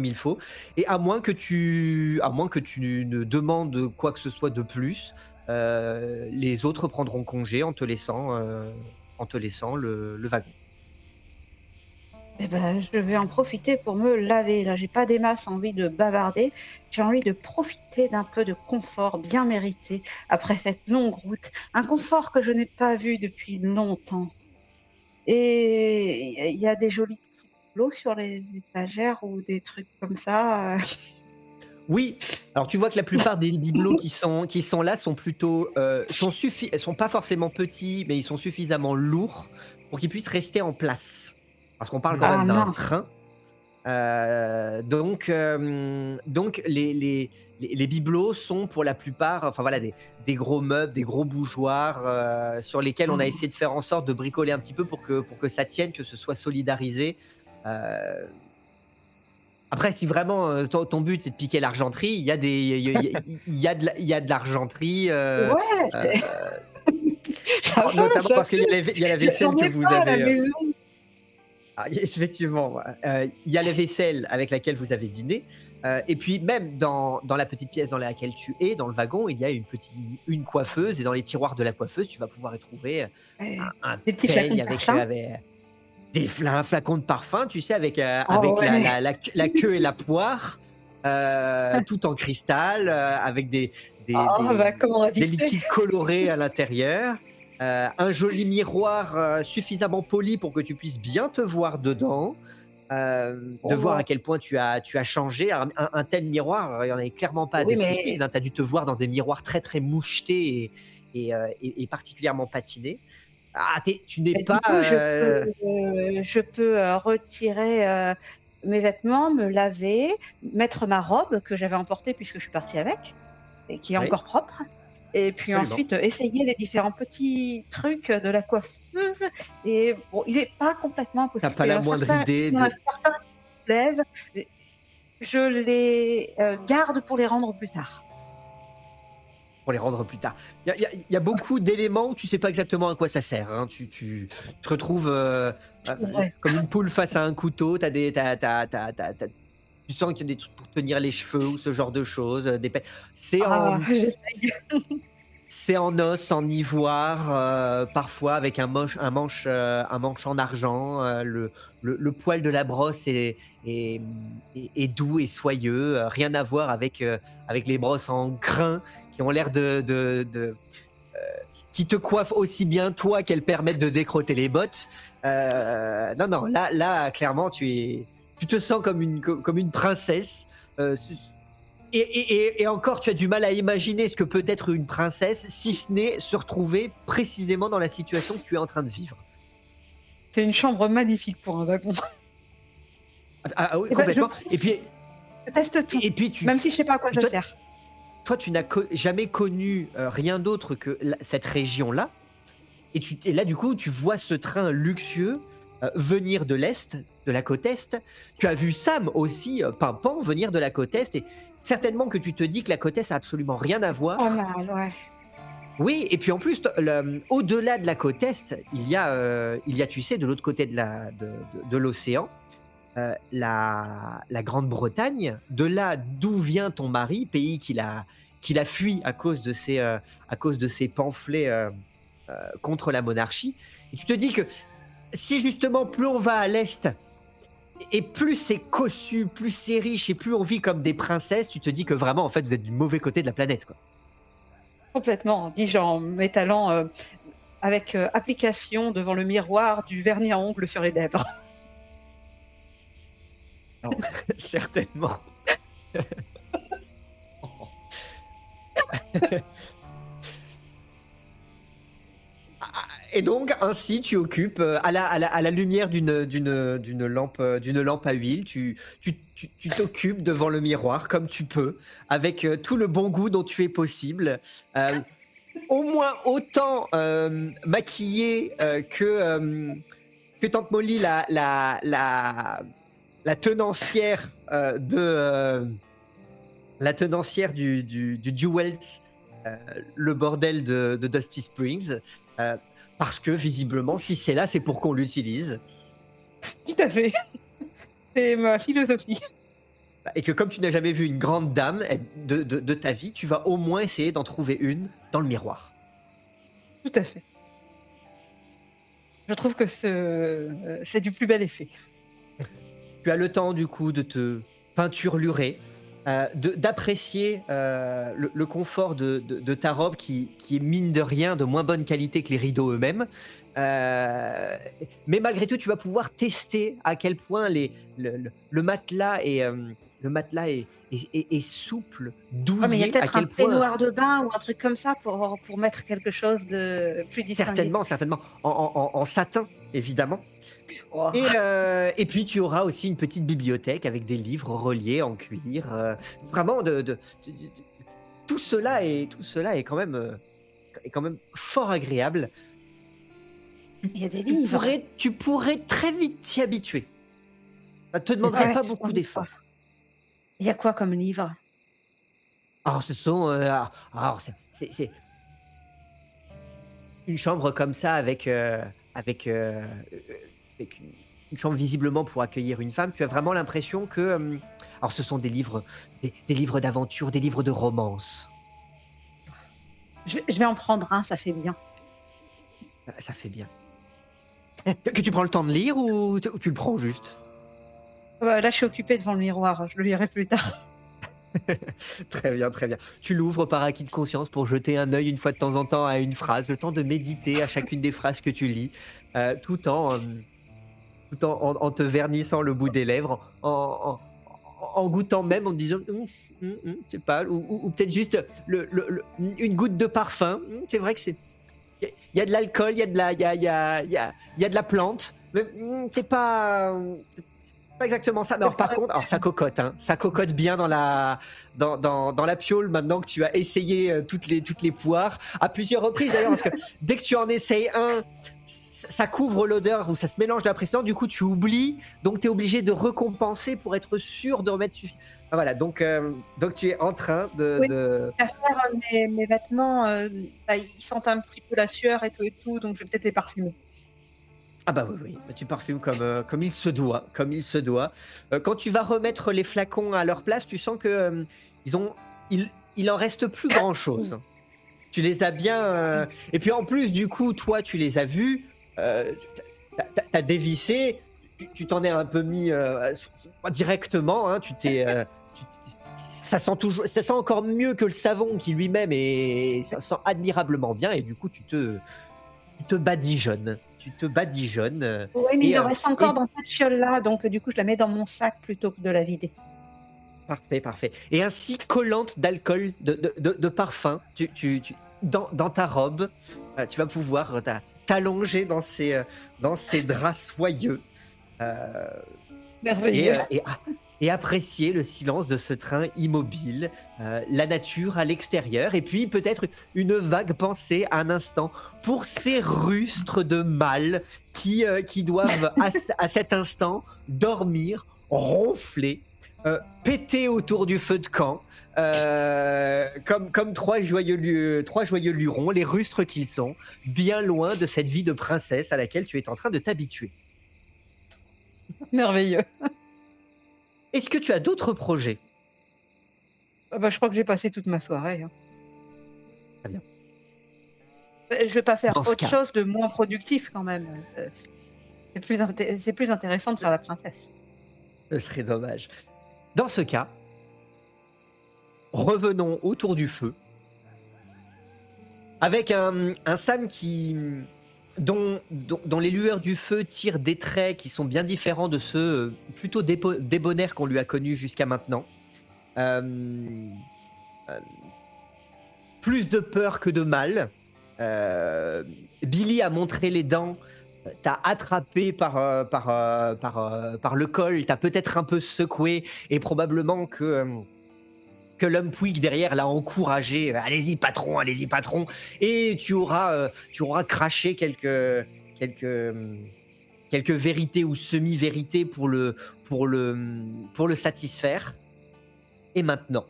il faut. Et à moins que tu ne demandes quoi que ce soit de plus, les autres prendront congé en te laissant le wagon. Eh ben, je vais en profiter pour me laver. Là, j'ai pas des masses envie de bavarder. J'ai envie de profiter d'un peu de confort bien mérité après cette longue route. Un confort que je n'ai pas vu depuis longtemps. Et il y a des jolis petits lots sur les étagères ou des trucs comme ça. Oui, alors tu vois que la plupart des bibelots qui sont là sont plutôt elles sont pas forcément petits, mais ils sont suffisamment lourds pour qu'ils puissent rester en place. Parce qu'on parle quand Ah même d'un mince! train. Donc les bibelots sont pour la plupart, enfin voilà, des gros meubles, des gros bougeoirs sur lesquels on a essayé de faire en sorte de bricoler un petit peu pour que ça tienne, que ce soit solidarisé. Euh, Après, si vraiment ton but c'est de piquer l'argenterie, il y a il y a de l'argenterie, Ouais, euh, ça va, notamment ça parce qu'il y fait. il y a la J'en vaisselle que ai vous pas à la avez. maison. Effectivement, il y a la vaisselle avec laquelle vous avez dîné, et puis même dans la petite pièce dans laquelle tu es, dans le wagon, il y a une coiffeuse et dans les tiroirs de la coiffeuse, tu vas pouvoir y trouver, Ouais, un des petits flacons peigne de parfum. avec un flacon de parfum, tu sais, Ah avec ouais. la queue et la poire, tout en cristal, avec Ah bah, comment on va des visiter? liquides colorés à l'intérieur, un joli miroir suffisamment poli pour que tu puisses bien te voir dedans, de voir à Oh, quel point tu as changé. Un tel miroir, il n'y en avait clairement pas de oui, six mais mises, hein. Tu as dû te voir dans des miroirs très très mouchetés et particulièrement patinés. Tu n'es du pas. coup, je peux retirer, mes vêtements, me laver, mettre ma robe que j'avais emportée puisque je suis partie avec et qui est Oui, encore propre. Et puis absolument. ensuite, essayer les différents petits trucs de la coiffeuse. Et bon, il est pas complètement T'as impossible. pas la moindre idée Il y en a de certains qui me plaisent. Je les garde pour les rendre plus tard. pour les rendre plus tard. Il y a beaucoup d'éléments où tu sais pas exactement à quoi ça sert. Hein. Tu te retrouves Ouais. comme une poule face à un couteau. Tu sens qu'il y a des trucs pour tenir les cheveux ou ce genre de choses. C'est Ah, en, j'essaye. c'est en os, en ivoire, parfois avec un manche en argent. Le poil de la brosse est doux et soyeux. Rien à voir avec les brosses en grains qui ont l'air qui te coiffent aussi bien toi qu'elles permettent de décrotter les bottes. Non, là, clairement, tu te sens comme une princesse. Et encore, tu as du mal à imaginer ce que peut être une princesse, si ce n'est se retrouver précisément dans la situation que tu es en train de vivre. C'est une chambre magnifique pour un wagon. Oui, Eh ben, complètement. Et puis, je teste tout, et puis même si je sais pas à quoi ça toi, sert. toi, tu n'as jamais connu rien d'autre que cette région-là. Et là, du coup, tu vois ce train luxueux venir de l'Est, de la côte Est. Tu as vu Sam aussi, Pimpant, venir de la côte Est. Et certainement que tu te dis que la côte Est a absolument rien à voir. Pas mal, ouais. Oui, et puis en plus, au-delà de la côte Est, il y a, tu sais, de l'autre côté de l'océan, la Grande-Bretagne, de là d'où vient ton mari, pays qu'il a fui à cause de ses pamphlets contre la monarchie. Et tu te dis que si justement plus on va à l'Est, et plus c'est cossu, plus c'est riche, et plus on vit comme des princesses, tu te dis que vraiment, en fait, vous êtes du mauvais côté de la planète, quoi. Complètement, dis-je en m'étalant avec application devant le miroir du vernis à ongles sur les lèvres. Certainement. Et donc, ainsi, tu occupes, à la lumière d'une lampe à huile, tu t'occupes devant le miroir comme tu peux, avec tout le bon goût dont tu es possible. Au moins autant maquillée que Tante Molly, la tenancière la tenancière du Jewels, le bordel de Dusty Springs. Parce que visiblement, si c'est là, c'est pour qu'on l'utilise. Tout à fait. C'est ma philosophie. Et que comme tu n'as jamais vu une grande dame de ta vie, tu vas au moins essayer d'en trouver une dans le miroir. Tout à fait. Je trouve que c'est du plus bel effet. Tu as le temps du coup de te peinturlurer, d'apprécier le confort de ta robe qui est mine de rien de moins bonne qualité que les rideaux eux-mêmes. Mais malgré tout, tu vas pouvoir tester à quel point le matelas est souple, Ouais, mais il y a douillet, à peut-être un quel point. peignoir de bain ou un truc comme ça pour mettre quelque chose de plus distingué. Certainement, en satin, évidemment. Oh. Et puis tu auras aussi une petite bibliothèque avec des livres reliés en cuir. Vraiment, tout cela est quand même fort agréable. Il y a des livres. Tu pourrais très vite t'y habituer. Ça ne te demanderait Ouais, pas beaucoup d'efforts. Il y a quoi comme livre? Alors, c'est une chambre comme ça avec une chambre visiblement pour accueillir une femme. Tu as vraiment l'impression que, alors, ce sont des livres d'aventure, des livres de romance. Je vais en prendre un, ça fait bien. Ça fait bien. Que tu prends le temps de lire ou tu le prends juste? Là, je suis occupée devant le miroir. Je le lirai plus tard. Très bien, très bien. Tu l'ouvres par acquis de conscience pour jeter un œil une fois de temps en temps à une phrase, le temps de méditer à chacune des phrases que tu lis, tout en te vernissant le bout des lèvres, en goûtant même, en te disant, je sais pas, ou peut-être juste une goutte de parfum. C'est vrai que il y a de l'alcool, il y a de la plante, mais c'est pas, Pas exactement ça, mais alors, par contre, alors ça cocotte, hein. Ça cocotte bien dans la piole maintenant que tu as essayé toutes les poires à plusieurs reprises d'ailleurs, parce que dès que tu en essayes un, ça couvre l'odeur ou ça se mélange de la précédente, du coup tu oublies, donc tu es obligé de recompenser pour être sûr de remettre. Ah, voilà, donc tu es en train Oui. de... À faire mes vêtements, ils sentent un petit peu la sueur et tout, donc je vais peut-être les parfumer. Ah bah oui, bah, tu parfumes comme il se doit, comme il se doit. Quand tu vas remettre les flacons à leur place, tu sens que ils ont, il en reste plus grand-chose. Tu les as bien... Et puis en plus, du coup, toi, tu les as vus, t'as dévissé, tu t'en es un peu mis pas directement, hein, ça sent encore mieux que le savon qui lui-même ça sent admirablement bien, et du coup, tu te badigeonnes. Tu te badigeonnes. Oui, mais Et, il en reste encore et- dans cette fiole-là, donc du coup, je la mets dans mon sac plutôt que de la vider. Parfait, parfait. Et ainsi, collante d'alcool, de parfum, dans ta robe, tu vas pouvoir t'allonger dans ces draps soyeux. euh, Merveilleux. et apprécier le silence de ce train immobile, la nature à l'extérieur, et puis peut-être une vague pensée un instant pour ces rustres de mâles qui doivent à cet instant dormir, ronfler, péter autour du feu de camp, comme trois joyeux lurons, les rustres qu'ils sont, bien loin de cette vie de princesse à laquelle tu es en train de t'habituer. Merveilleux. Est-ce que tu as d'autres projets? Je crois que j'ai passé toute ma soirée, hein. Très bien. Je vais pas faire Dans ce autre cas, chose de moins productif quand même. C'est plus intéressant de faire la princesse. ce serait dommage. Dans ce cas, revenons autour du feu, avec un Sam dont les lueurs du feu tirent des traits qui sont bien différents de ceux plutôt débonnaires qu'on lui a connus jusqu'à maintenant. Euh, euh, Plus de peur que de mal. Billy a montré les dents, t'as attrapé par le col, t'as peut-être un peu secoué, et probablement que l'homme Pouic derrière l'a encouragé. Allez-y patron, allez-y patron. Et tu auras craché quelques vérités ou semi-vérités pour le satisfaire. Et maintenant,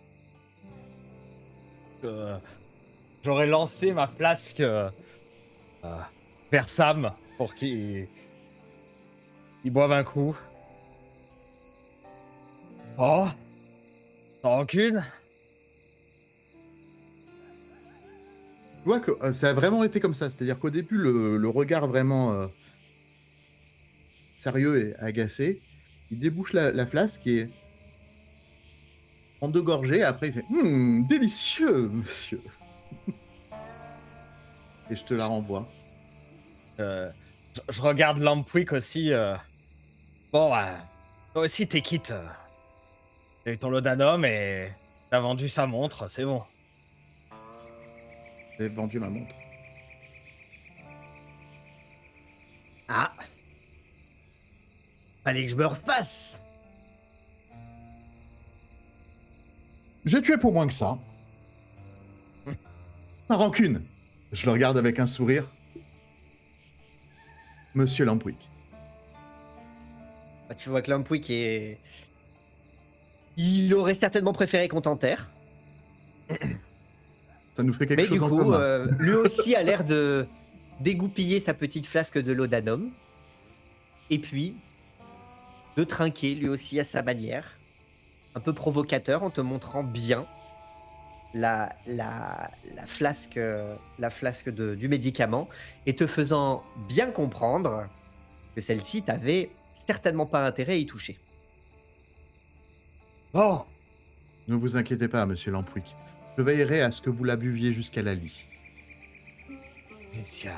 J'aurais lancé ma flasque vers Sam pour qu'il boive un coup. Oh, sans rancune. Tu vois que ça a vraiment été comme ça. C'est-à-dire qu'au début, le regard vraiment sérieux et agacé, il débouche la flasque et en 2 gorgées. Après, il fait délicieux, monsieur. Et je te la renvoie. Je regarde Lampwick aussi. Bon, toi aussi, t'es quitte. T'as eu ton laudanum et t'as vendu sa montre, c'est bon. J'ai vendu ma montre. ah, fallait que je me refasse. J'ai tué pour moins que ça. Pas rancune. Je le regarde avec un sourire. Monsieur Lampwick. Bah, tu vois que l'homme Pouic il aurait certainement préféré qu'on t'enterre. Ça nous fait quelque Mais chose du en coup, commun. lui aussi a l'air de dégoupiller sa petite flasque de laudanum. Et puis, de trinquer lui aussi à sa manière. Un peu provocateur en te montrant bien la flasque, du médicament, et te faisant bien comprendre que celle-ci t'avait certainement pas intérêt à y toucher. Bon, Ne vous inquiétez pas, monsieur Lampwick. Je veillerai à ce que vous la buviez jusqu'à la lie. Jessica,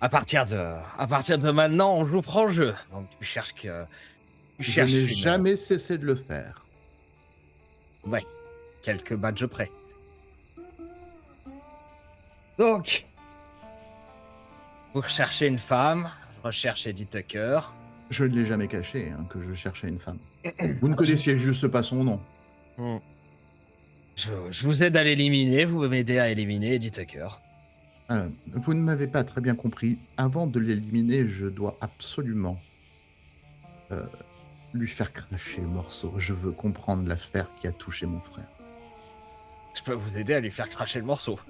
à partir de maintenant, on joue franc-jeu. Donc tu cherches que... Tu Je cherches n'ai une- jamais cessé de le faire. Ouais, quelques badges près. Donc, vous recherchez une femme, je recherche Eddie Tucker. Je ne l'ai jamais caché hein, que je cherchais une femme. Vous ne connaissiez juste pas son nom. Hmm. Je vous aide à l'éliminer, vous m'aidez à éliminer Eddie Tucker. Vous ne m'avez pas très bien compris. Avant de l'éliminer, je dois absolument lui faire cracher le morceau. Je veux comprendre l'affaire qui a touché mon frère. Je peux vous aider à lui faire cracher le morceau.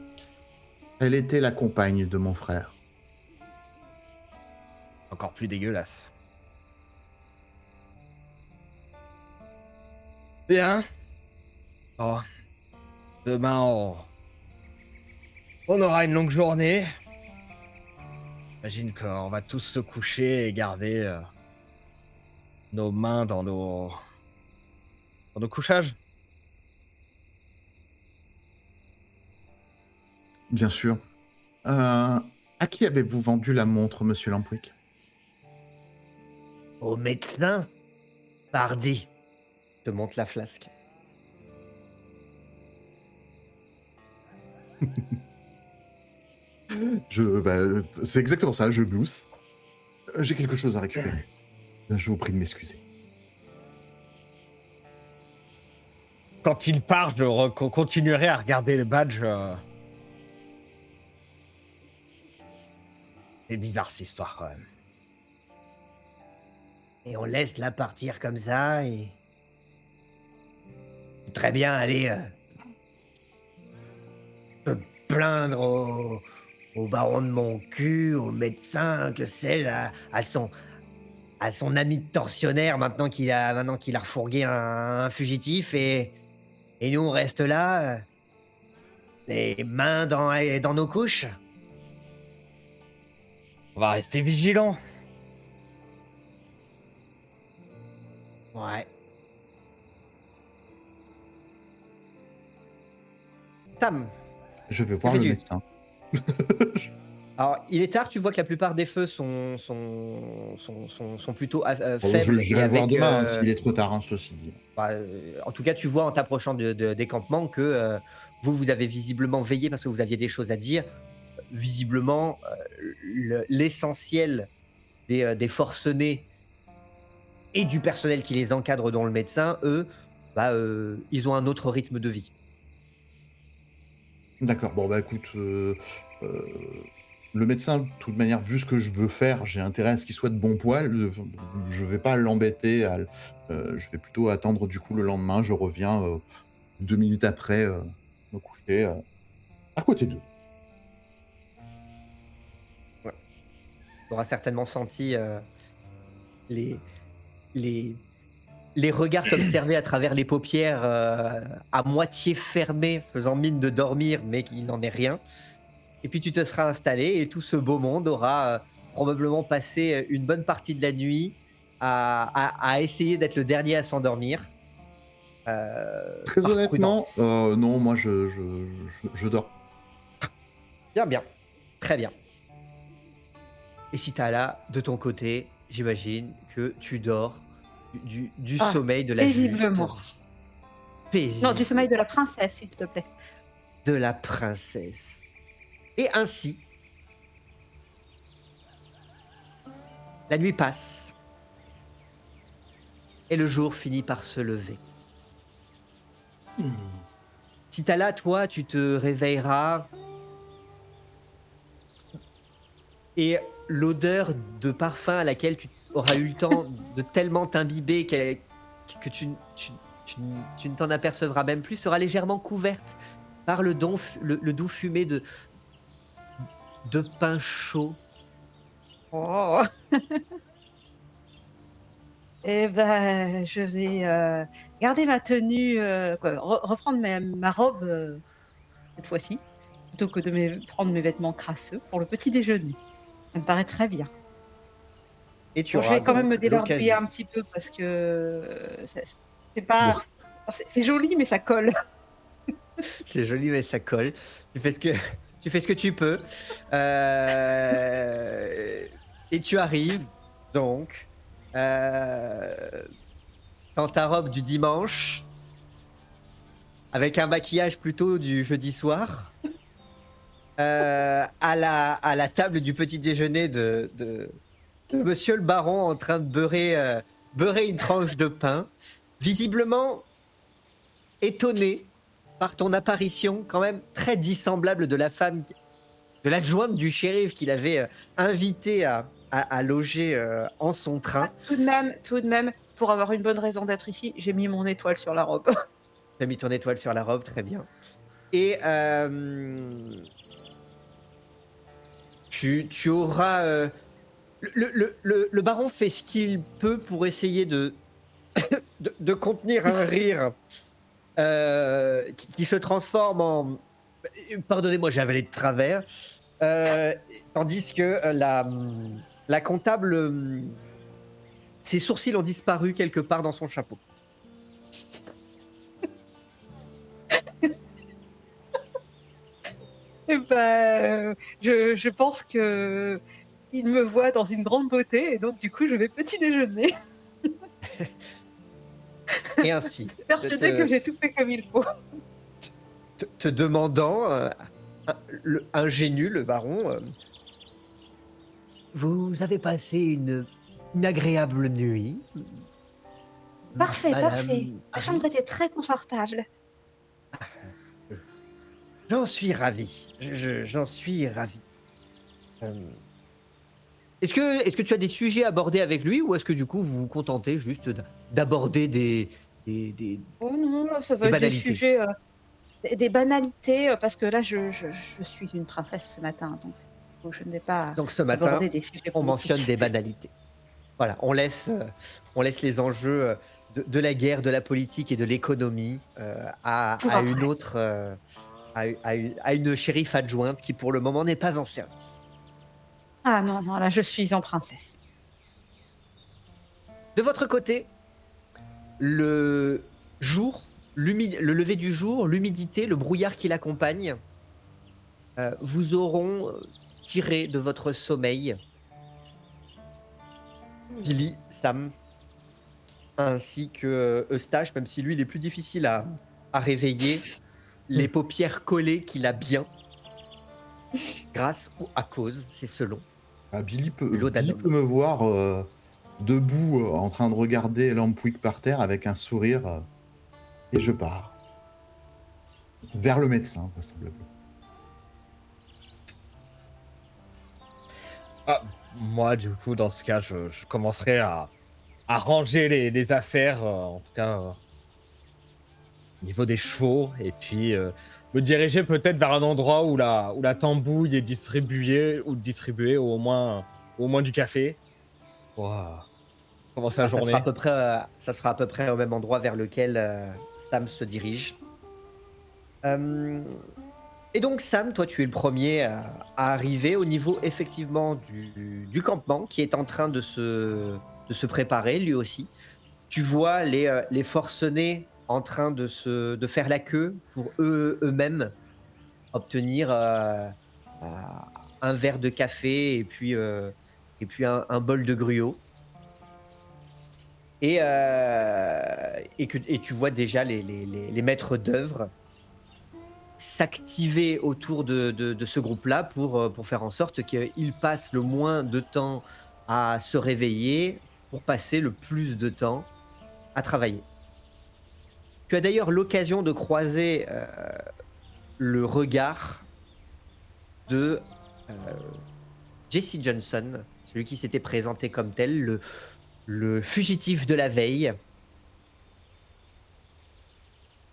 Elle était la compagne de mon frère. Encore plus dégueulasse. Bien. Bon. Demain, on aura une longue journée. J'imagine qu'on va tous se coucher et garder nos mains dans nos couchages. Bien sûr. À qui avez-vous vendu la montre, monsieur Lampwick? Au médecin, pardi. Te montre la flasque. C'est exactement ça, je glousse. J'ai quelque chose à récupérer. Je vous prie de m'excuser. Quand il part, je continuerai à regarder le badge. C'est bizarre cette histoire quand même. Et on laisse la partir comme ça et... Très bien aller se plaindre au baron de mon cul, au médecin, que sais-je, à son ami de tortionnaire maintenant qu'il a refourgué un fugitif et nous on reste là, les mains dans nos couches. On va rester vigilants. Ouais. Tam. Je vais voir le médecin. Alors, il est tard, tu vois que la plupart des feux sont plutôt faibles. J'irai voir demain s'il est trop tard, hein, ceci dit. En tout cas, tu vois en t'approchant des campements que vous avez visiblement veillé parce que vous aviez des choses à dire. Visiblement, l'essentiel des forcenés et du personnel qui les encadre, dont le médecin, eux, ils ont un autre rythme de vie. D'accord, bon bah écoute, le médecin, de toute manière, vu ce que je veux faire, j'ai intérêt à ce qu'il soit de bon poil. Je vais pas l'embêter, je vais plutôt attendre du coup le lendemain. Je reviens 2 minutes après me coucher à côté d'eux. Ouais. Tu auras certainement senti les regards t'observer à travers les paupières à moitié fermées, faisant mine de dormir, mais qu'il n'en est rien. Et puis tu te seras installé et tout ce beau monde aura probablement passé une bonne partie de la nuit à essayer d'être le dernier à s'endormir. Très par honnêtement, prudence. non, moi je dors. Bien. Très bien. Et si t'as là, de ton côté, j'imagine que tu dors du sommeil de la paisiblement. juste. Paisible. Non, du sommeil de la princesse, s'il te plaît. De la princesse. Et ainsi, la nuit passe et le jour finit par se lever. Si t'as là, toi, tu te réveilleras et l'odeur de parfum à laquelle tu auras eu le temps de tellement t'imbiber que tu ne t'en apercevras même plus sera légèrement couverte par le doux fumé de pain chaud. Oh. Eh ben, je vais garder ma tenue, reprendre ma robe cette fois-ci, plutôt que de prendre mes vêtements crasseux pour le petit déjeuner. Ça me paraît très bien. Et tu Bon, je auras vais quand même me donc débarbouiller l'occasion. un petit peu parce que c'est pas. C'est joli, mais ça colle. C'est joli, mais ça colle. Tu fais ce que tu peux. Et tu arrives donc dans ta robe du dimanche, avec un maquillage plutôt du jeudi soir, à la table du petit déjeuner de Monsieur le baron en train de beurrer une tranche de pain, visiblement étonné par ton apparition quand même très dissemblable de la femme, de l'adjointe du shérif qu'il avait invité à loger en son train. Tout de même, pour avoir une bonne raison d'être ici, j'ai mis mon étoile sur la robe. T'as mis ton étoile sur la robe, très bien. Et tu auras... le baron fait ce qu'il peut pour essayer de contenir un rire qui se transforme en... Pardonnez-moi, j'ai avalé de travers. Tandis que la comptable, ses sourcils ont disparu quelque part dans son chapeau. Eh ben, je pense que il me voit dans une grande beauté et donc du coup je vais petit déjeuner. Et ainsi, Persuadée que j'ai tout fait comme il faut. te demandant, ingénu, le baron, vous avez passé une agréable nuit. Parfait, Madame parfait. La chambre Harris. était très confortable. J'en suis ravi. J'en suis ravi. Est-ce que tu as des sujets à aborder avec lui ou est-ce que du coup vous vous contentez juste d'aborder des Oh non, là, ça va Des être des banalités. sujets, des banalités, parce que là je suis une princesse ce matin, donc je ne vais pas Donc ce matin, aborder des sujets on mentionne politiques. des banalités. Voilà, on laisse les enjeux de la guerre, de la politique et de l'économie Pour à une après. autre, à une shérif adjointe qui pour le moment n'est pas en service. Ah non, non, là je suis en princesse. De votre côté, le jour, le lever du jour, l'humidité, le brouillard qui l'accompagne, vous auront tiré de votre sommeil Billy, Sam, ainsi que Eustache, même si lui il est plus difficile à réveiller, les paupières collées qu'il a bien, grâce ou à cause, c'est selon. Ah, Billy Laudanum. peut me voir debout en train de regarder Lampwick par terre avec un sourire et je pars. Vers le médecin, vraisemblablement. Ah, moi, du coup, dans ce cas, je commencerai à ranger les affaires, en tout cas au niveau des chevaux, et puis me diriger peut-être vers un endroit où la tambouille est distribuée, ou distribuée, ou au moins du café, pour commencer la Ça sera journée. ça sera à peu près au même endroit vers lequel Sam se dirige. Et donc Sam, toi tu es le premier à arriver au niveau effectivement du campement qui est en train de se préparer lui aussi. Tu vois les forcenés en train de faire la queue pour eux-mêmes obtenir un verre de café et puis un bol de gruau. Et tu vois déjà les maîtres d'œuvre s'activer autour de ce groupe-là pour faire en sorte qu'ils passent le moins de temps à se réveiller pour passer le plus de temps à travailler. Tu as d'ailleurs l'occasion de croiser le regard de Jesse Johnson, celui qui s'était présenté comme tel, le fugitif de la veille.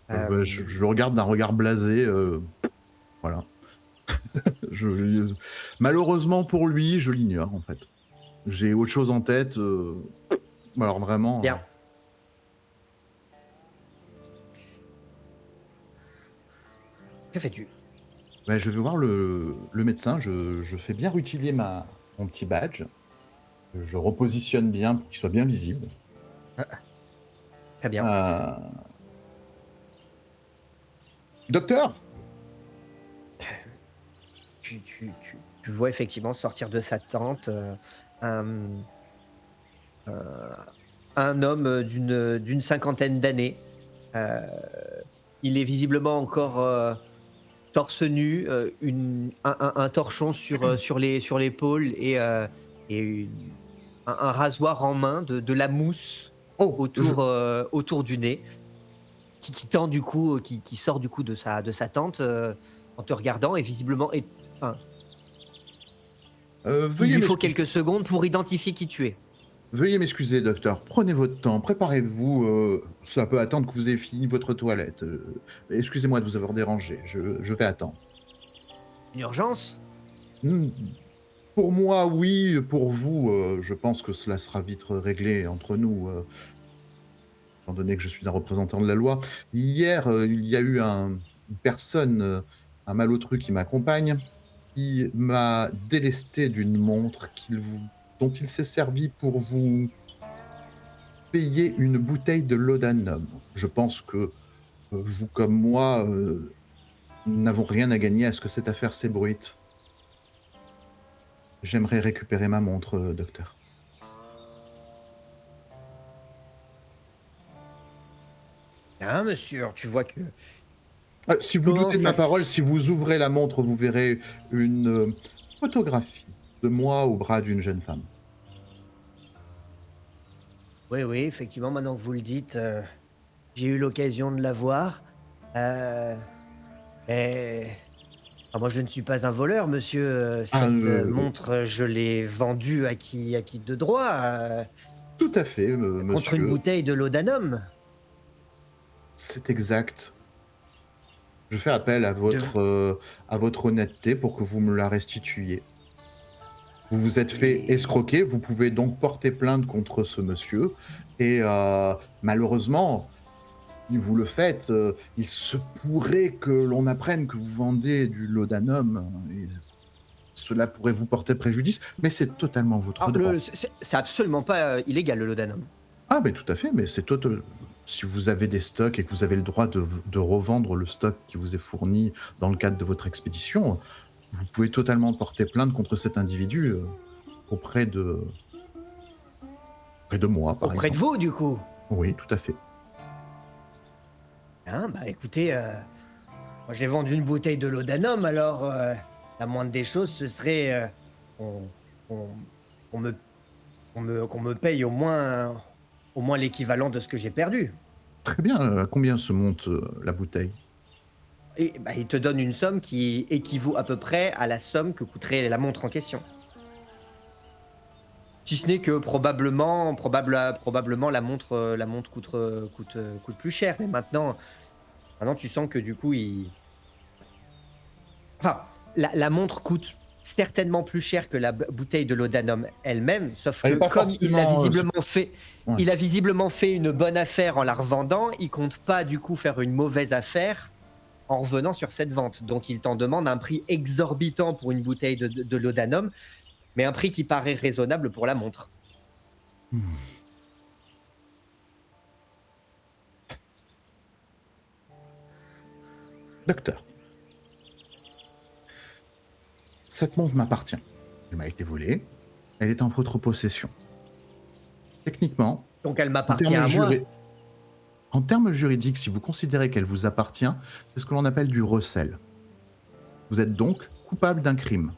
Je le regarde d'un regard blasé. Voilà. Malheureusement pour lui, je l'ignore en fait. J'ai autre chose en tête. Alors vraiment. Bien. Que fais-tu? Je vais voir le médecin. Je fais bien rutiler mon petit badge. Je repositionne bien pour qu'il soit bien visible. Très bien. Docteur, tu vois effectivement sortir de sa tente un homme d'une cinquantaine d'années. Il est visiblement encore torse nu, un torchon sur l'épaule et un rasoir en main, de la mousse Oh, autour du nez, qui tend du coup, qui sort du coup de sa tente en te regardant et visiblement, enfin, il veuillez lui faut m'excuser. quelques secondes pour identifier qui tu es. Veuillez m'excuser, docteur. Prenez votre temps, préparez-vous. Cela peut attendre que vous ayez fini votre toilette. Excusez-moi de vous avoir dérangé. Je vais attendre. Une urgence? Hmm, Pour moi, oui. Pour vous, je pense que cela sera vite réglé entre nous, étant donné que je suis un représentant de la loi. Hier, il y a eu une personne, un malotru qui m'accompagne, qui m'a délesté d'une montre dont il s'est servi pour vous payer une bouteille de laudanum. Je pense que vous comme moi n'avons rien à gagner à ce que cette affaire s'ébruite. J'aimerais récupérer ma montre, docteur. Hein, monsieur, tu vois que Si vous comment doutez de ça ma parole, se si vous ouvrez la montre, vous verrez une photographie de moi au bras d'une jeune femme. oui, oui, effectivement, maintenant que vous le dites, j'ai eu l'occasion de la voir, heu et moi, je ne suis pas un voleur, monsieur, Ah, cette, montre, je l'ai vendue à qui de droit, tout à fait, contre une monsieur, bouteille de laudanum. c'est exact. Je fais appel De à votre honnêteté pour que vous me la restituiez. Vous vous êtes fait et escroquer, vous pouvez donc porter plainte contre ce monsieur et malheureusement, si vous le faites, il se pourrait que l'on apprenne que vous vendez du laudanum, et cela pourrait vous porter préjudice, mais c'est totalement votre alors droit. c'est absolument pas, illégal le laudanum. Ah mais tout à fait, mais si vous avez des stocks et que vous avez le droit de revendre le stock qui vous est fourni dans le cadre de votre expédition, vous pouvez totalement porter plainte contre cet individu, auprès de auprès de moi, par Auprès de exemple. vous, du coup? Oui, tout à fait. Hein, bah, écoutez, moi j'ai vendu une bouteille de laudanum alors, la moindre des choses ce serait, qu'on qu'on qu'on me qu'on me paye au moins l'équivalent de ce que j'ai perdu. Très bien, à combien se monte, la bouteille? Et bah, il te donne une somme qui équivaut à peu près à la somme que coûterait la montre en question. Si ce n'est que probablement la montre coûte plus cher. Mais maintenant tu sens que du coup il enfin, la montre coûte certainement plus cher que la bouteille de laudanum elle-même, sauf Elle que est pas comme forcément, ouais. il a visiblement fait une bonne affaire en la revendant, il compte pas du coup faire une mauvaise affaire en revenant sur cette vente. Donc il t'en demande un prix exorbitant pour une bouteille de laudanum, mais un prix qui paraît raisonnable pour la montre. Mmh. Docteur, cette montre m'appartient. Elle m'a été volée, elle est en votre possession. Techniquement, Donc elle en m'appartient termes à moi. en termes juridiques, si vous considérez qu'elle vous appartient, c'est ce que l'on appelle du recel. Vous êtes donc coupable d'un crime.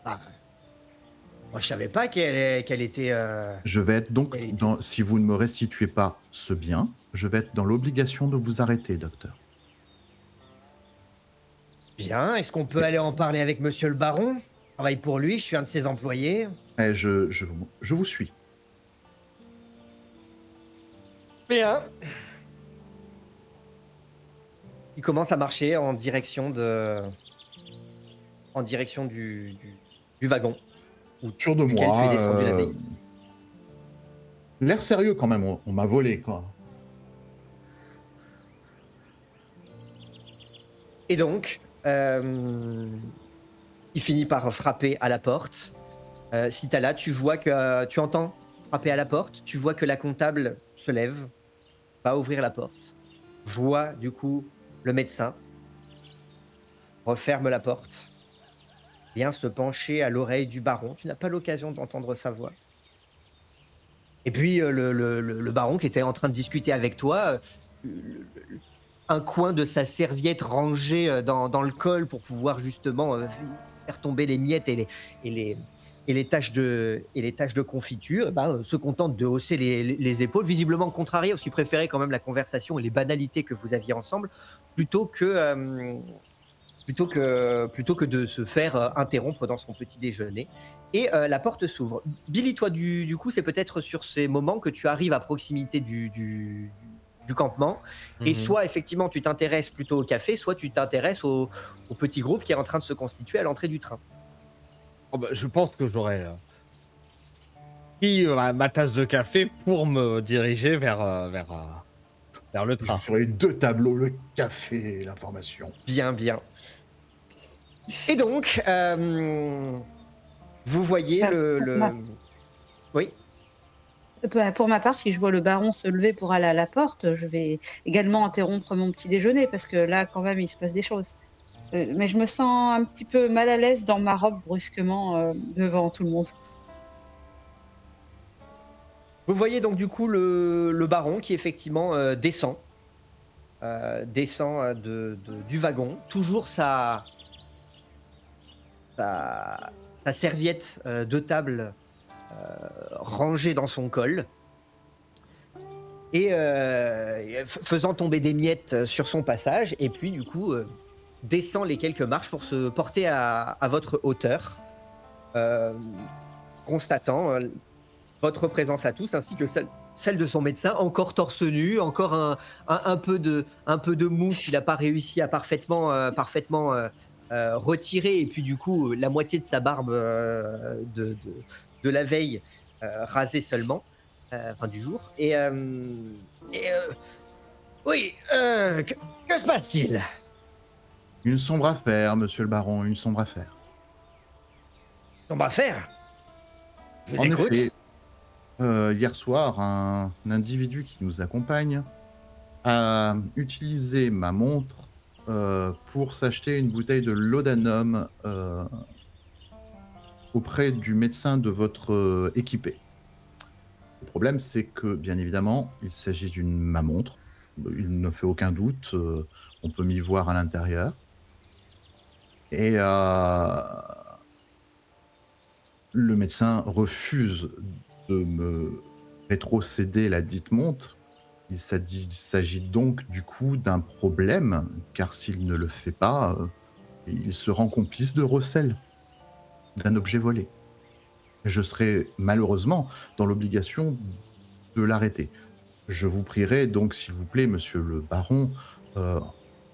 Ah, moi je savais pas qu'elle était, Je vais être donc qu'elle était si vous ne me restituez pas ce bien, je vais être dans l'obligation de vous arrêter, docteur. bien. Est-ce qu'on peut Et, aller en parler avec monsieur le baron? Je travaille pour lui, je suis un de ses employés. je vous suis. Bien. Il commence à marcher en direction du wagon Sûr de duquel tu es moi, descendu la veille. l'air sérieux quand même, on m'a volé, quoi. Et donc, il finit par frapper à la porte. Si tu là, tu vois que tu entends frapper à la porte, tu vois que la comptable se lève, va ouvrir la porte, voit du coup le médecin, referme la porte, vient se pencher à l'oreille du baron. Tu n'as pas l'occasion d'entendre sa voix. Et puis le baron qui était en train de discuter avec toi, un coin de sa serviette rangée dans le col pour pouvoir justement faire tomber les miettes et les, et les tâches de confiture, se contentent de hausser les épaules, visiblement contrariés, aussi préférer quand même la conversation et les banalités que vous aviez ensemble, plutôt que, plutôt que de se faire interrompre dans son petit déjeuner. Et la porte s'ouvre. Billy, toi, du coup, c'est peut-être sur ces moments que tu arrives à proximité du campement. Et Mhm. soit, effectivement, tu t'intéresses plutôt au café, soit tu t'intéresses au petit groupe qui est en train de se constituer à l'entrée du train. Oh bah, je pense que j'aurais pris ma tasse de café pour me diriger vers le Je train. ferai 2 tableaux, le café et l'information. Bien, bien. Et donc, vous voyez Bah, pour ma, Oui. pour ma part, si je vois le baron se lever pour aller à la porte, je vais également interrompre mon petit déjeuner parce que là, quand même, il se passe des choses. Mais je me sens un petit peu mal à l'aise dans ma robe brusquement devant tout le monde. Vous voyez donc du coup le baron qui effectivement descend du wagon, toujours sa serviette de table rangée dans son col et faisant tomber des miettes sur son passage, et puis du coup descend les quelques marches pour se porter à votre hauteur, euh, constatant votre présence à tous, ainsi que celle de son médecin, encore torse nu, encore un peu de mousse qu'il n'a pas réussi à parfaitement retirer, et puis du coup, la moitié de sa barbe de la veille rasée seulement, enfin du jour. Et oui, que se passe-t-il? Une sombre affaire, monsieur le baron, une sombre affaire. On va faire. Je vous En écoute. effet, hier soir, un individu qui nous accompagne a utilisé ma montre pour s'acheter une bouteille de laudanum auprès du médecin de votre équipée. Le problème, c'est que, bien évidemment, il s'agit d'une ma montre. Il ne fait aucun doute, on peut m'y voir à l'intérieur. Et le médecin refuse de me rétrocéder la dite montre. Il s'agit donc du coup d'un problème, car s'il ne le fait pas, il se rend complice de recel d'un objet volé. Je serai malheureusement dans l'obligation de l'arrêter. Je vous prierai donc, s'il vous plaît, monsieur le baron, euh,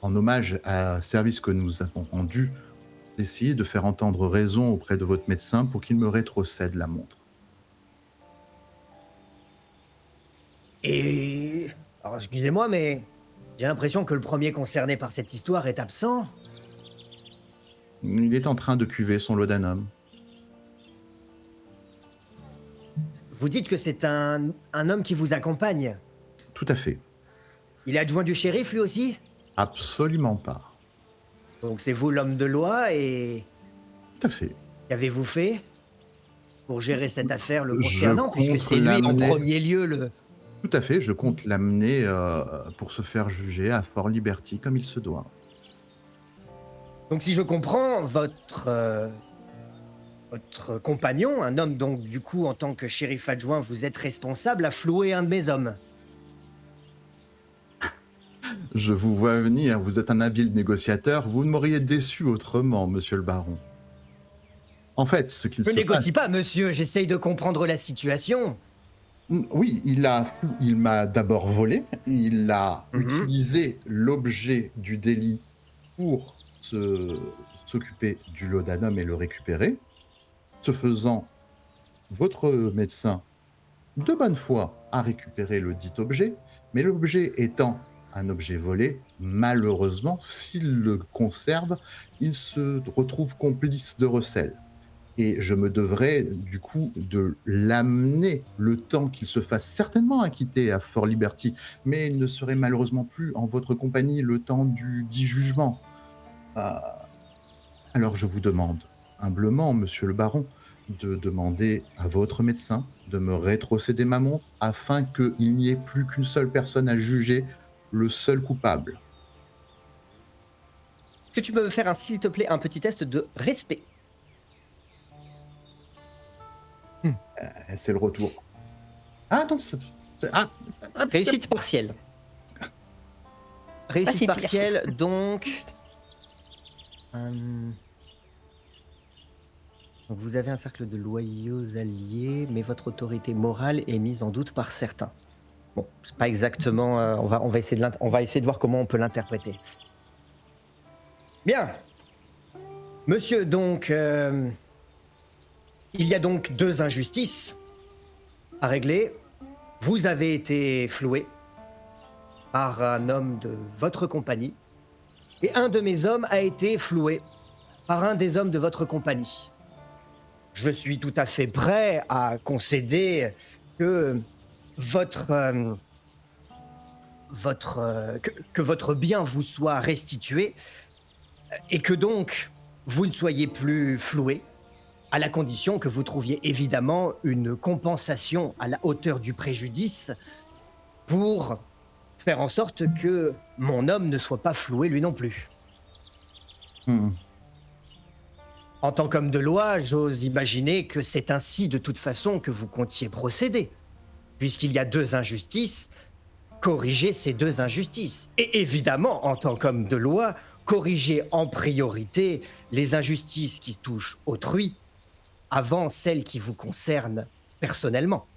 en hommage à service que nous avons rendu, d'essayer de faire entendre raison auprès de votre médecin pour qu'il me rétrocède la montre. Et alors, excusez-moi, mais j'ai l'impression que le premier concerné par cette histoire est absent. Il est en train de cuver son laudanum. Vous dites que c'est un homme qui vous accompagne. Tout à fait. Il est adjoint du shérif, lui aussi? Absolument pas. Donc c'est vous l'homme de loi, et Tout à fait. qu'avez-vous fait pour gérer cette affaire le Je concernant, puisque compte c'est lui en l'amener. premier lieu le... Tout à fait, je compte l'amener pour se faire juger à Fort Liberty comme il se doit. Donc si je comprends, votre compagnon, un homme donc du coup en tant que shérif adjoint, vous êtes responsable, a floué un de mes hommes. Je vous vois venir, vous êtes un habile négociateur, vous ne m'auriez déçu autrement, monsieur le baron. En fait, ce qu'il Je se passe... négocie pas, monsieur, j'essaye de comprendre la situation. Oui, il m'a d'abord volé, il a Mhm. utilisé l'objet du délit pour s'occuper du laudanum et le récupérer. Ce faisant, votre médecin, de bonne foi, a récupéré le dit objet, mais l'objet étant un objet volé, malheureusement, s'il le conserve, il se retrouve complice de recel. Et je me devrais, du coup, de l'amener le temps qu'il se fasse certainement acquitter à Fort Liberty, mais il ne serait malheureusement plus en votre compagnie le temps du dit jugement. Euh, alors je vous demande humblement, monsieur le baron, de demander à votre médecin de me rétrocéder ma montre afin qu'il n'y ait plus qu'une seule personne à juger, le seul coupable. Est-ce que tu peux me faire, s'il te plaît, un petit test de respect? C'est le retour. Ah, donc Réussite partielle. Réussite si pire. partielle, donc... Donc vous avez un cercle de loyaux alliés, mais votre autorité morale est mise en doute par certains. Bon, c'est pas exactement... on va essayer de voir comment on peut l'interpréter. Bien. Monsieur, donc... il y a donc 2 injustices à régler. Vous avez été floué par un homme de votre compagnie, et un de mes hommes a été floué par un des hommes de votre compagnie. Je suis tout à fait prêt à concéder que que votre bien vous soit restitué et que donc vous ne soyez plus floué, à la condition que vous trouviez évidemment une compensation à la hauteur du préjudice pour faire en sorte que mon homme ne soit pas floué lui non plus. Hmm. En tant qu'homme de loi, j'ose imaginer que c'est ainsi de toute façon que vous comptiez procéder. Puisqu'il y a 2 injustices, corriger ces 2 injustices. Et évidemment, en tant qu'homme de loi, corriger en priorité les injustices qui touchent autrui avant celles qui vous concernent personnellement.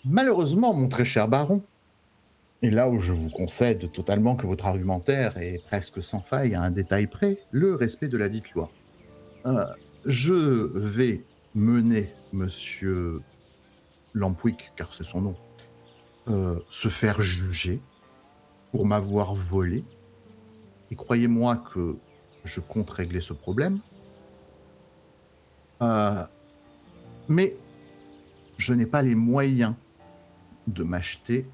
Malheureusement, mon très cher baron, et là où je vous concède totalement que votre argumentaire est presque sans faille à un détail près, le respect de la dite loi. Je vais mener Monsieur Lampwick, car c'est son nom, se faire juger pour m'avoir volé. Et croyez-moi que je compte régler ce problème. Mais je n'ai pas les moyens de m'acheter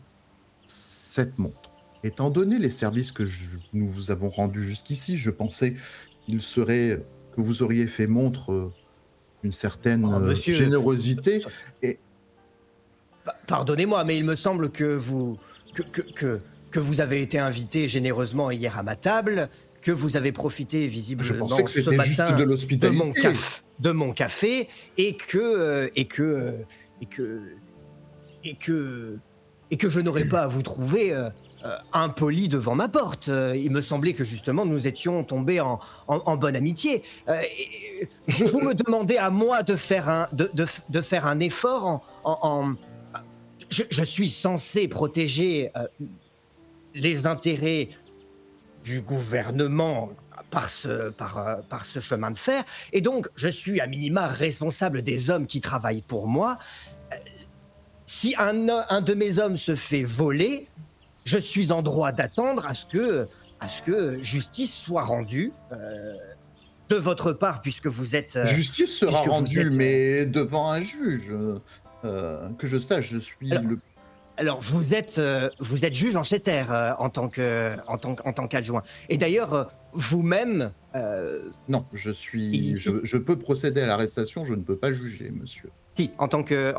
cette montre. Étant donné les services que nous vous avons rendus jusqu'ici, je pensais que vous auriez fait montre d'une certaine monsieur, générosité. Et pardonnez-moi, mais il me semble que vous avez été invité généreusement hier à ma table, que vous avez profité je visiblement pensais que ce c'était juste matin de l'hospitalité. de mon café et que je n'aurais pas à vous trouver impoli devant ma porte. Il me semblait que justement nous étions tombés en bonne amitié. Vous me demandez à moi de faire un effort je suis censé protéger les intérêts du gouvernement par ce chemin de fer, et donc je suis à minima responsable des hommes qui travaillent pour moi. Si un de mes hommes se fait voler, je suis en droit d'attendre à ce que justice soit rendue de votre part, puisque vous êtes... Justice sera puisque vous rendue, êtes, mais devant un juge. Que je sache, je suis Alors, vous êtes juge en ces terres en tant qu'adjoint. Et d'ailleurs, vous-même... Non, je peux procéder à l'arrestation, je ne peux pas juger, monsieur. Si, en tant que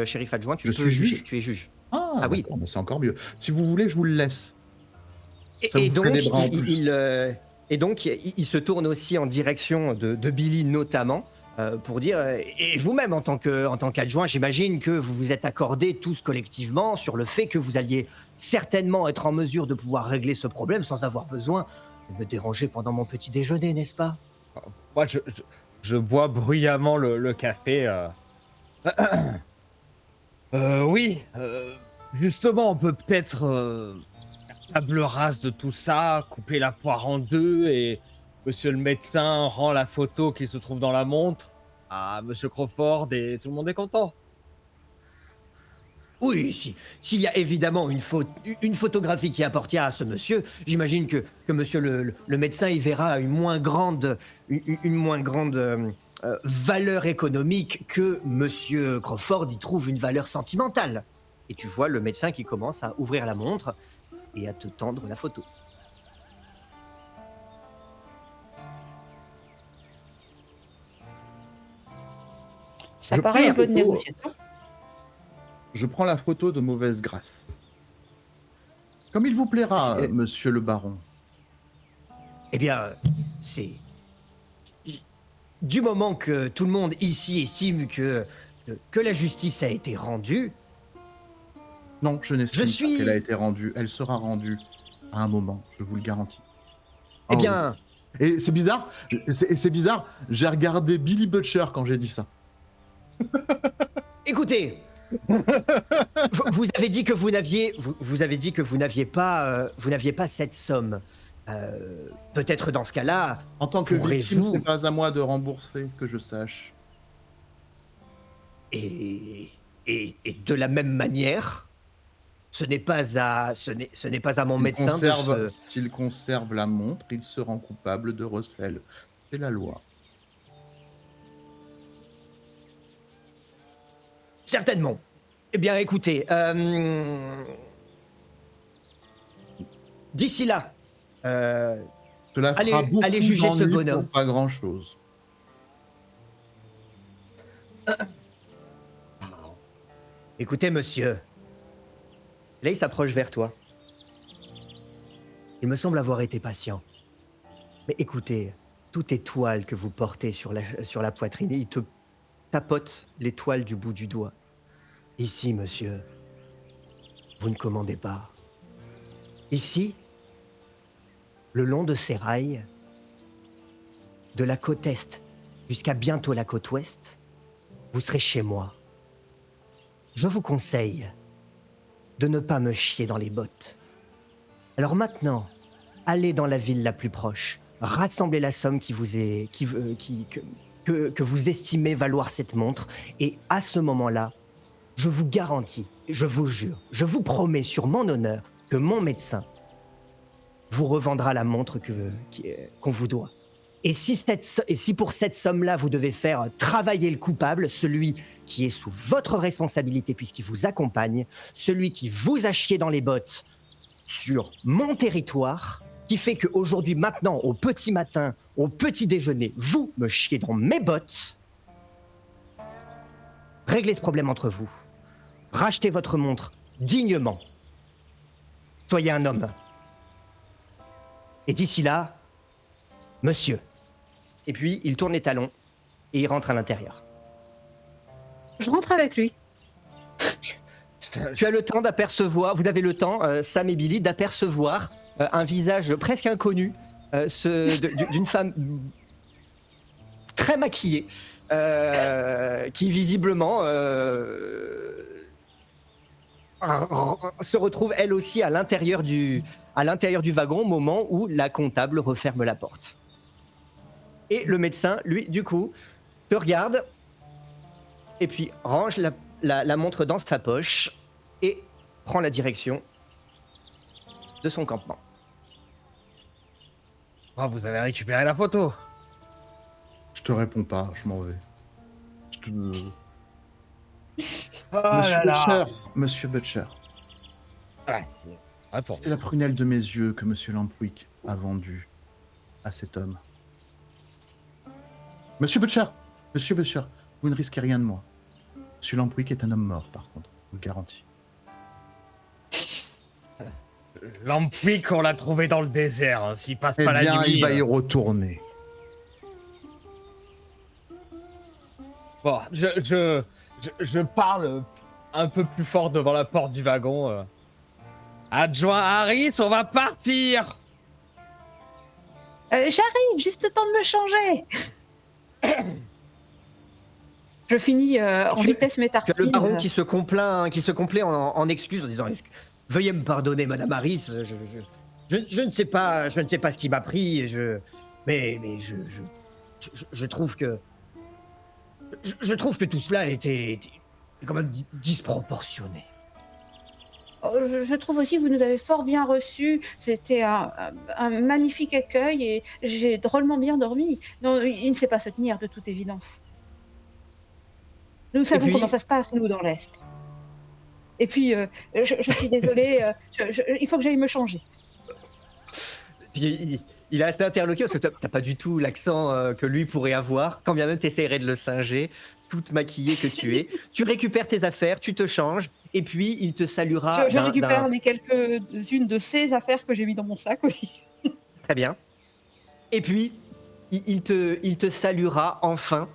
shérif adjoint, tu Je peux suis juger. juge. Tu es juge. Ah oui. d'accord, bah, c'est encore mieux. Si vous voulez, je vous le laisse. Ça Et vous ferait donc, des bras en plus. il se tourne aussi en direction de Billy notamment, pour dire, et vous-même en tant qu'adjoint, j'imagine que vous vous êtes accordés tous collectivement sur le fait que vous alliez certainement être en mesure de pouvoir régler ce problème sans avoir besoin de me déranger pendant mon petit déjeuner, n'est-ce pas? Moi, je bois bruyamment le café. Oui, justement, on peut peut-être faire table rase de tout ça, couper la poire en 2 et monsieur le médecin rend la photo qui se trouve dans la montre à monsieur Crawford et tout le monde est content. Oui, s'il y a évidemment une photographie qui appartient à ce monsieur, j'imagine que monsieur le médecin y verra une moins grande valeur économique que monsieur Crawford y trouve une valeur sentimentale. Et tu vois le médecin qui commence à ouvrir la montre et à te tendre la photo. Ça Je paraît prends une la bonne photo. négociation. Je prends la photo de mauvaise grâce. Comme il vous plaira, C'est- monsieur le baron. Eh bien, c'est... du moment que tout le monde ici estime que la justice a été rendue, Non, je n'estime Je pas suis- qu'elle a été rendue. Elle sera rendue à un moment, je vous le garantis. eh Ah oui. bien, Et c'est bizarre, c'est bizarre, j'ai regardé Billy Butcher quand j'ai dit ça. écoutez, vous avez dit que vous avez dit que vous n'aviez pas cette somme. Peut-être dans ce cas-là, En tant que victime, pourrez-vous- c'est pas à moi de rembourser, que je sache. et de la même manière, ce n'est pas à mon médecin de se... S'il conserve la montre, il se rend coupable de recel. C'est la loi. Certainement. Eh bien, écoutez, d'ici là, Cela Allez- fera beaucoup allez juger ce d'ennuis bonhomme. pour pas grand-chose. écoutez, monsieur. Là, il s'approche vers toi. Il me semble avoir été patient. Mais écoutez, toute étoile que vous portez sur la poitrine, il te tapote l'étoile du bout du doigt. Ici, monsieur, vous ne commandez pas. Ici, le long de ces rails, de la côte est jusqu'à bientôt la côte ouest, vous serez chez moi. Je vous conseille de ne pas me chier dans les bottes. Alors maintenant, allez dans la ville la plus proche, rassemblez la somme que vous estimez valoir cette montre, et à ce moment-là, je vous garantis, je vous jure, je vous promets sur mon honneur que mon médecin vous revendra la montre qu'on vous doit. Et si pour cette somme-là, vous devez faire travailler le coupable, celui qui est sous votre responsabilité puisqu'il vous accompagne, celui qui vous a chié dans les bottes sur mon territoire, qui fait qu'aujourd'hui, maintenant, au petit matin, au petit déjeuner, vous me chiez dans mes bottes, réglez ce problème entre vous. Rachetez votre montre dignement. Soyez un homme. Et d'ici là, monsieur. Et puis, il tourne les talons et il rentre à l'intérieur. Je rentre avec lui. Tu as le temps d'apercevoir, vous avez le temps, Sam et Billy, d'apercevoir un visage presque inconnu d'une femme très maquillée, qui visiblement se retrouve elle aussi à l'intérieur du wagon au moment où la comptable referme la porte. Et le médecin, lui, du coup, te regarde et puis range la montre dans sa poche et prend la direction de son campement. Oh, vous avez récupéré la photo. Je te réponds pas, je m'en vais. Je te... Oh là là. Monsieur Butcher, Ouais. Attends. c'est la prunelle de mes yeux que Monsieur Lampwick a vendue à cet homme. Monsieur Butcher, vous ne risquez rien de moi. Monsieur Lampwick est un homme mort, par contre, je vous le garantis. Lampwick, on l'a trouvé dans le désert. Hein. S'il passe Eh pas bien, la nuit. il va y retourner. Bon, je parle un peu plus fort devant la porte du wagon. Adjoint Harris, on va partir. J'arrive, juste le temps de me changer. Je finis en Tu- vitesse mes Tu as tartines. le baron qui se complaît en excuses en disant veuillez me pardonner, Madame Harris, je ne sais pas ce qui m'a pris, mais je trouve que tout cela était quand même disproportionné. Oh, je trouve aussi que vous nous avez fort bien reçus. C'était un magnifique accueil et j'ai drôlement bien dormi. Non, il ne sait pas se tenir de toute évidence. Nous savons puis- comment ça se passe, nous, dans l'Est. Et puis, je suis désolée, il faut que j'aille me changer. Il est assez interloqué parce que t'as pas du tout l'accent que lui pourrait avoir, quand bien même t'essaierais de le singer, toute maquillée que tu es. Tu récupères tes affaires, tu te changes, et puis il te saluera Je récupère les quelques-unes de ces affaires que j'ai mis dans mon sac aussi. Très bien. Et puis, il te saluera enfin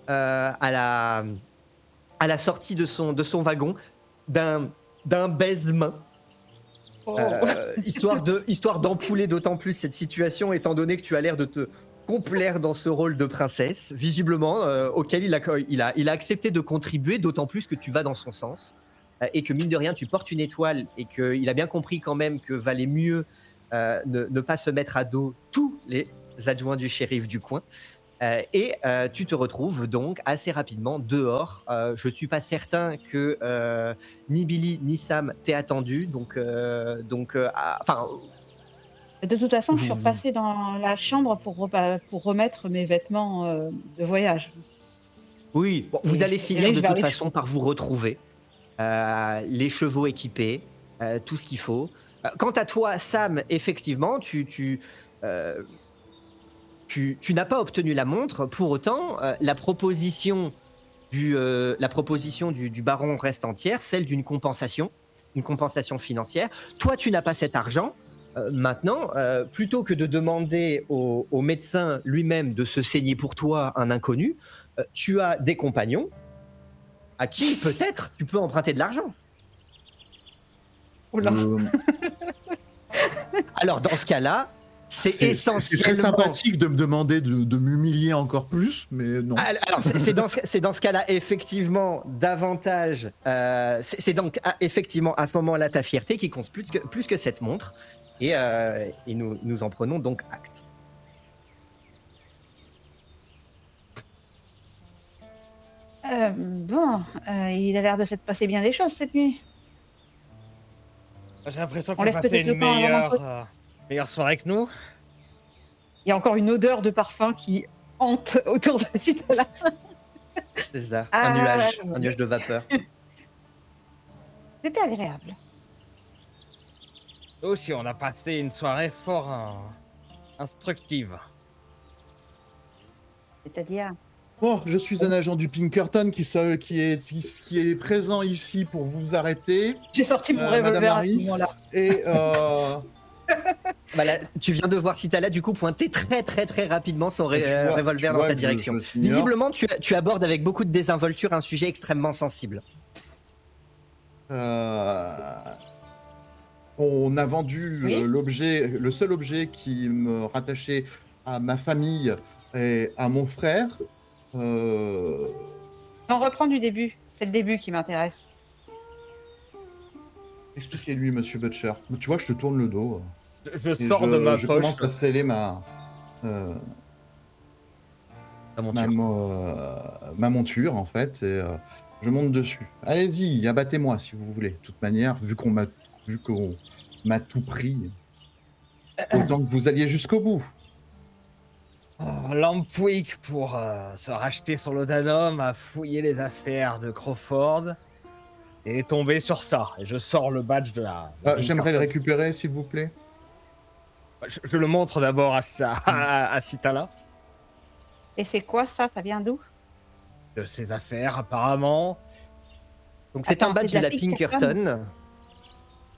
à la sortie de son wagon d'un baise-main. Oh. Histoire d'ampouler d'autant plus cette situation, étant donné que tu as l'air de te complaire dans ce rôle de princesse, visiblement, auquel il a accepté de contribuer, d'autant plus que tu vas dans son sens, et que mine de rien, tu portes une étoile, et qu'il a bien compris quand même que valait mieux ne pas se mettre à dos tous les adjoints du shérif du coin. Et tu te retrouves donc assez rapidement dehors. Je ne suis pas certain que ni Billy ni Sam t'aient attendu. Donc, enfin, De toute façon, je suis vous, repassée dans la chambre pour remettre mes vêtements de voyage. oui, bon, Et vous je allez me finir dirige de vers toute les façon chevaux. par vous retrouver. Les chevaux équipés, tout ce qu'il faut. Quant à toi, Sam, effectivement, euh, tu n'as pas obtenu la montre. Pour autant, la proposition du baron reste entière, celle d'une compensation, une compensation financière. Toi, tu n'as pas cet argent. Maintenant, plutôt que de demander au médecin lui-même de se saigner pour toi, un inconnu, tu as des compagnons à qui peut-être tu peux emprunter de l'argent. Oula. Alors, dans ce cas-là, c'est C'est essentiellement. très sympathique de me demander de m'humilier encore plus, mais non. Alors, c'est dans ce cas-là, effectivement, davantage. C'est donc effectivement à ce moment-là ta fierté qui compte plus que cette montre. Et nous en prenons donc acte. Bon, il a l'air de s'être passé bien des choses cette nuit. J'ai l'impression que On tu as laisse passé peut-être le une camp avant d'entrer. meilleure soirée que nous. Il y a encore une odeur de parfum qui hante autour de Citala. C'est ça, un Ah, nuage de vapeur. c'était agréable. Nous aussi, on a passé une soirée fort instructive. C'est-à-dire, Bon, je suis un agent du Pinkerton qui est présent ici pour vous arrêter, j'ai sorti mon Madame revolver à ce Harris. moment-là. Et Bah là, tu viens de voir Citala du coup pointer très très très rapidement son tu vois revolver dans ta que direction. je s'ignore. Visiblement, tu abordes avec beaucoup de désinvolture un sujet extrêmement sensible. On a vendu Oui. le seul objet qui me rattachait à ma famille et à mon frère. On reprend du début. C'est le début qui m'intéresse. Expliquez-lui, Monsieur Butcher. Tu vois, je te tourne le dos. Je Et sors de ma je poche commence à sceller ma la monture. ma monture, en fait, et je monte dessus. Allez-y, abattez-moi si vous voulez. De toute manière, vu qu'on m'a tout pris, autant que vous alliez jusqu'au bout. Lampwick, pour se racheter son laudanum, a fouillé les affaires de Crawford et est tombé sur ça. Et je sors le badge de la... J'aimerais le récupérer, s'il vous plaît. Je le montre d'abord à Citala. Et c'est quoi ça? Ça vient d'où? De ses affaires, apparemment. Donc c'est un Attends, badge c'est de de la la Pinkerton Pinkerton.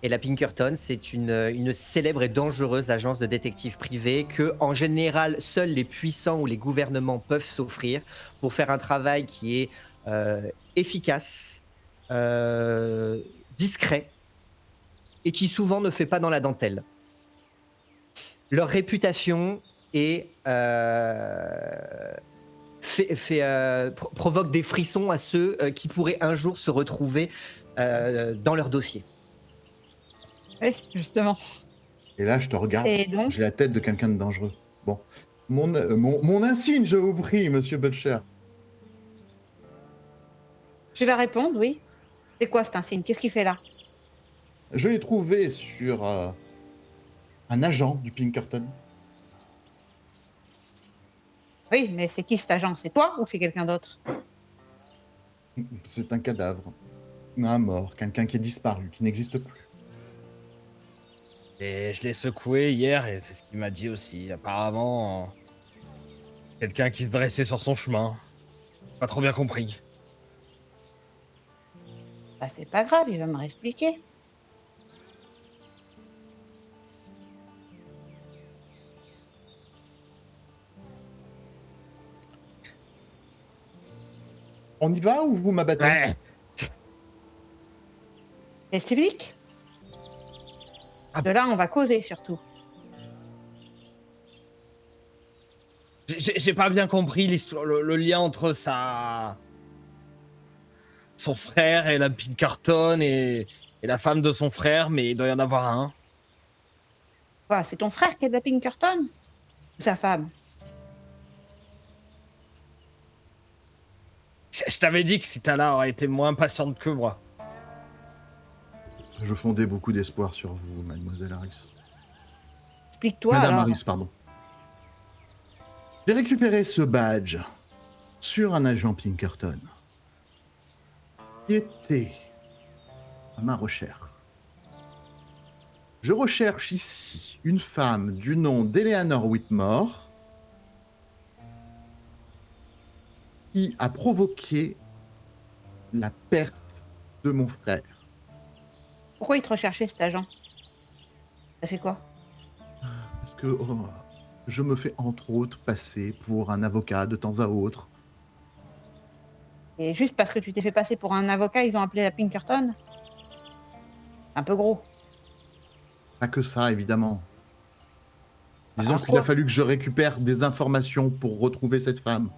Et la Pinkerton, c'est une célèbre et dangereuse agence de détectives privés que, en général, seuls les puissants ou les gouvernements peuvent s'offrir pour faire un travail qui est efficace, discret et qui souvent ne fait pas dans la dentelle. Leur réputation est provoque des frissons à ceux qui pourraient un jour se retrouver dans leur dossier. Oui, justement. Et là, je te regarde. Et donc, J'ai la tête de quelqu'un de dangereux. Bon. Mon insigne, je vous prie, Monsieur Butcher. tu vas répondre, oui. C'est quoi cet insigne? Qu'est-ce qu'il fait là? Je l'ai trouvé sur un agent du Pinkerton. Oui, mais c'est qui cet agent? C'est toi ou c'est quelqu'un d'autre? C'est un cadavre. Un mort. Quelqu'un qui est disparu, qui n'existe plus. Et je l'ai secoué hier et c'est ce qu'il m'a dit aussi. Apparemment, quelqu'un qui se dressait sur son chemin. Pas trop bien compris. Bah, c'est pas grave, il va me réexpliquer. On y va ou vous m'abattez? Ouais. Et Civic Ah. De là, on va causer surtout. J'ai pas bien compris l'histoire, le lien entre son frère et la Pinkerton et la femme de son frère, mais il doit y en avoir un. Quoi, c'est ton frère qui est de la Pinkerton? Ou sa femme? Je t'avais dit que Citala aurait été moins patiente que moi. Je fondais beaucoup d'espoir sur vous, mademoiselle Harris. Explique-toi Madame alors. Harris, pardon. J'ai récupéré ce badge sur un agent Pinkerton qui était à ma recherche. Je recherche ici une femme du nom d'Eleanor Whitmore qui a provoqué la perte de mon frère. Pourquoi il te recherchait cet agent? Ça fait quoi? Parce que je me fais entre autres passer pour un avocat de temps à autre. Et juste parce que tu t'es fait passer pour un avocat, ils ont appelé la Pinkerton? Un peu gros. Pas que ça, évidemment. Disons Alors qu'il a quoi? fallu que je récupère des informations pour retrouver cette femme.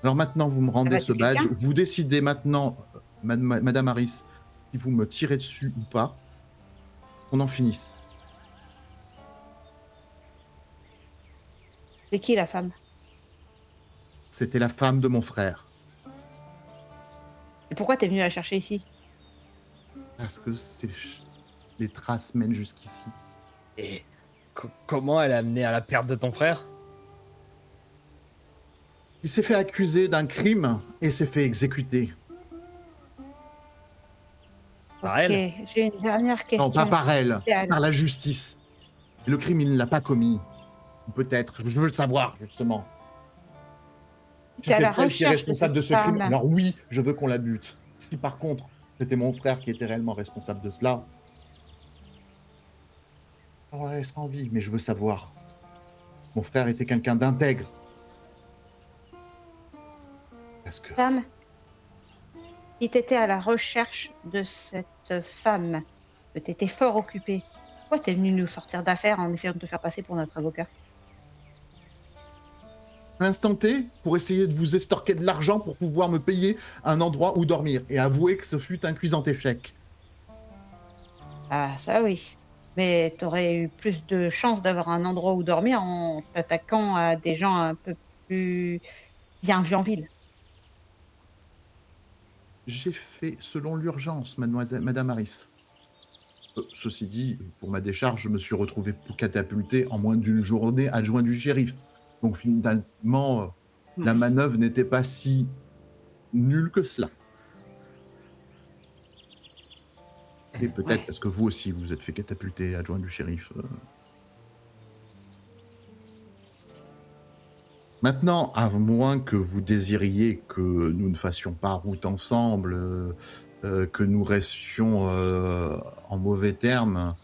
Alors maintenant, vous me rendez bah, ce tu badge. quelqu'un Vous décidez maintenant, Madame Harris, si vous me tirez dessus ou pas. Qu'on en finisse. C'est qui la femme? C'était la femme de mon frère. Et pourquoi t'es venu la chercher ici? Parce que les traces mènent jusqu'ici. Et comment elle a amené à la perte de ton frère? Il s'est fait accuser d'un crime et s'est fait exécuter. Par Ok, elle? j'ai une dernière question. Non, pas par elle, C'est elle. par la justice. Le crime, il ne l'a pas commis. Ou peut-être, je veux le savoir, justement. Si T'es à c'est la elle qui est recherche responsable de cette ce crime, femme. alors oui, je veux qu'on la bute. Si par contre, c'était mon frère qui était réellement responsable de cela, on la laissera en vie, mais je veux savoir. Mon frère était quelqu'un d'intègre. Parce que Sam, si t'étais à la recherche de cette femme, que t'étais fort occupé, pourquoi t'es venu nous sortir d'affaires en essayant de te faire passer pour notre avocat? à l'instant T, pour essayer de vous estorquer de l'argent pour pouvoir me payer un endroit où dormir, et avouer que ce fut un cuisant échec. Ah, ça oui. Mais t'aurais eu plus de chances d'avoir un endroit où dormir en t'attaquant à des gens un peu plus bien vus en ville. J'ai fait selon l'urgence, Madame Harris. Ceci dit, pour ma décharge, je me suis retrouvé catapulté en moins d'une journée adjoint du shérif. Donc finalement, la manœuvre n'était pas si nulle que cela. Et peut-être parce que vous aussi, vous êtes fait catapulter adjoint du shérif. Maintenant, à moins que vous désiriez que nous ne fassions pas route ensemble, que nous restions en mauvais termes,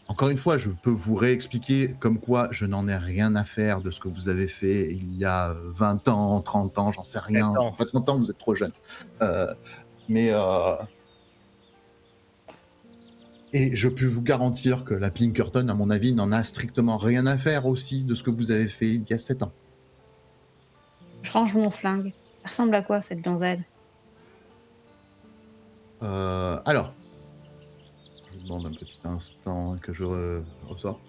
encore une fois, je peux vous réexpliquer comme quoi je n'en ai rien à faire de ce que vous avez fait il y a 20 ans, 30 ans, j'en sais rien. 7 ans. Pas 30 ans, vous êtes trop jeune. Mais et je peux vous garantir que la Pinkerton, à mon avis, n'en a strictement rien à faire aussi de ce que vous avez fait il y a 7 ans. Je range mon flingue. Elle ressemble à quoi cette donzelle? Alors, je vous demande un petit instant que je ressors.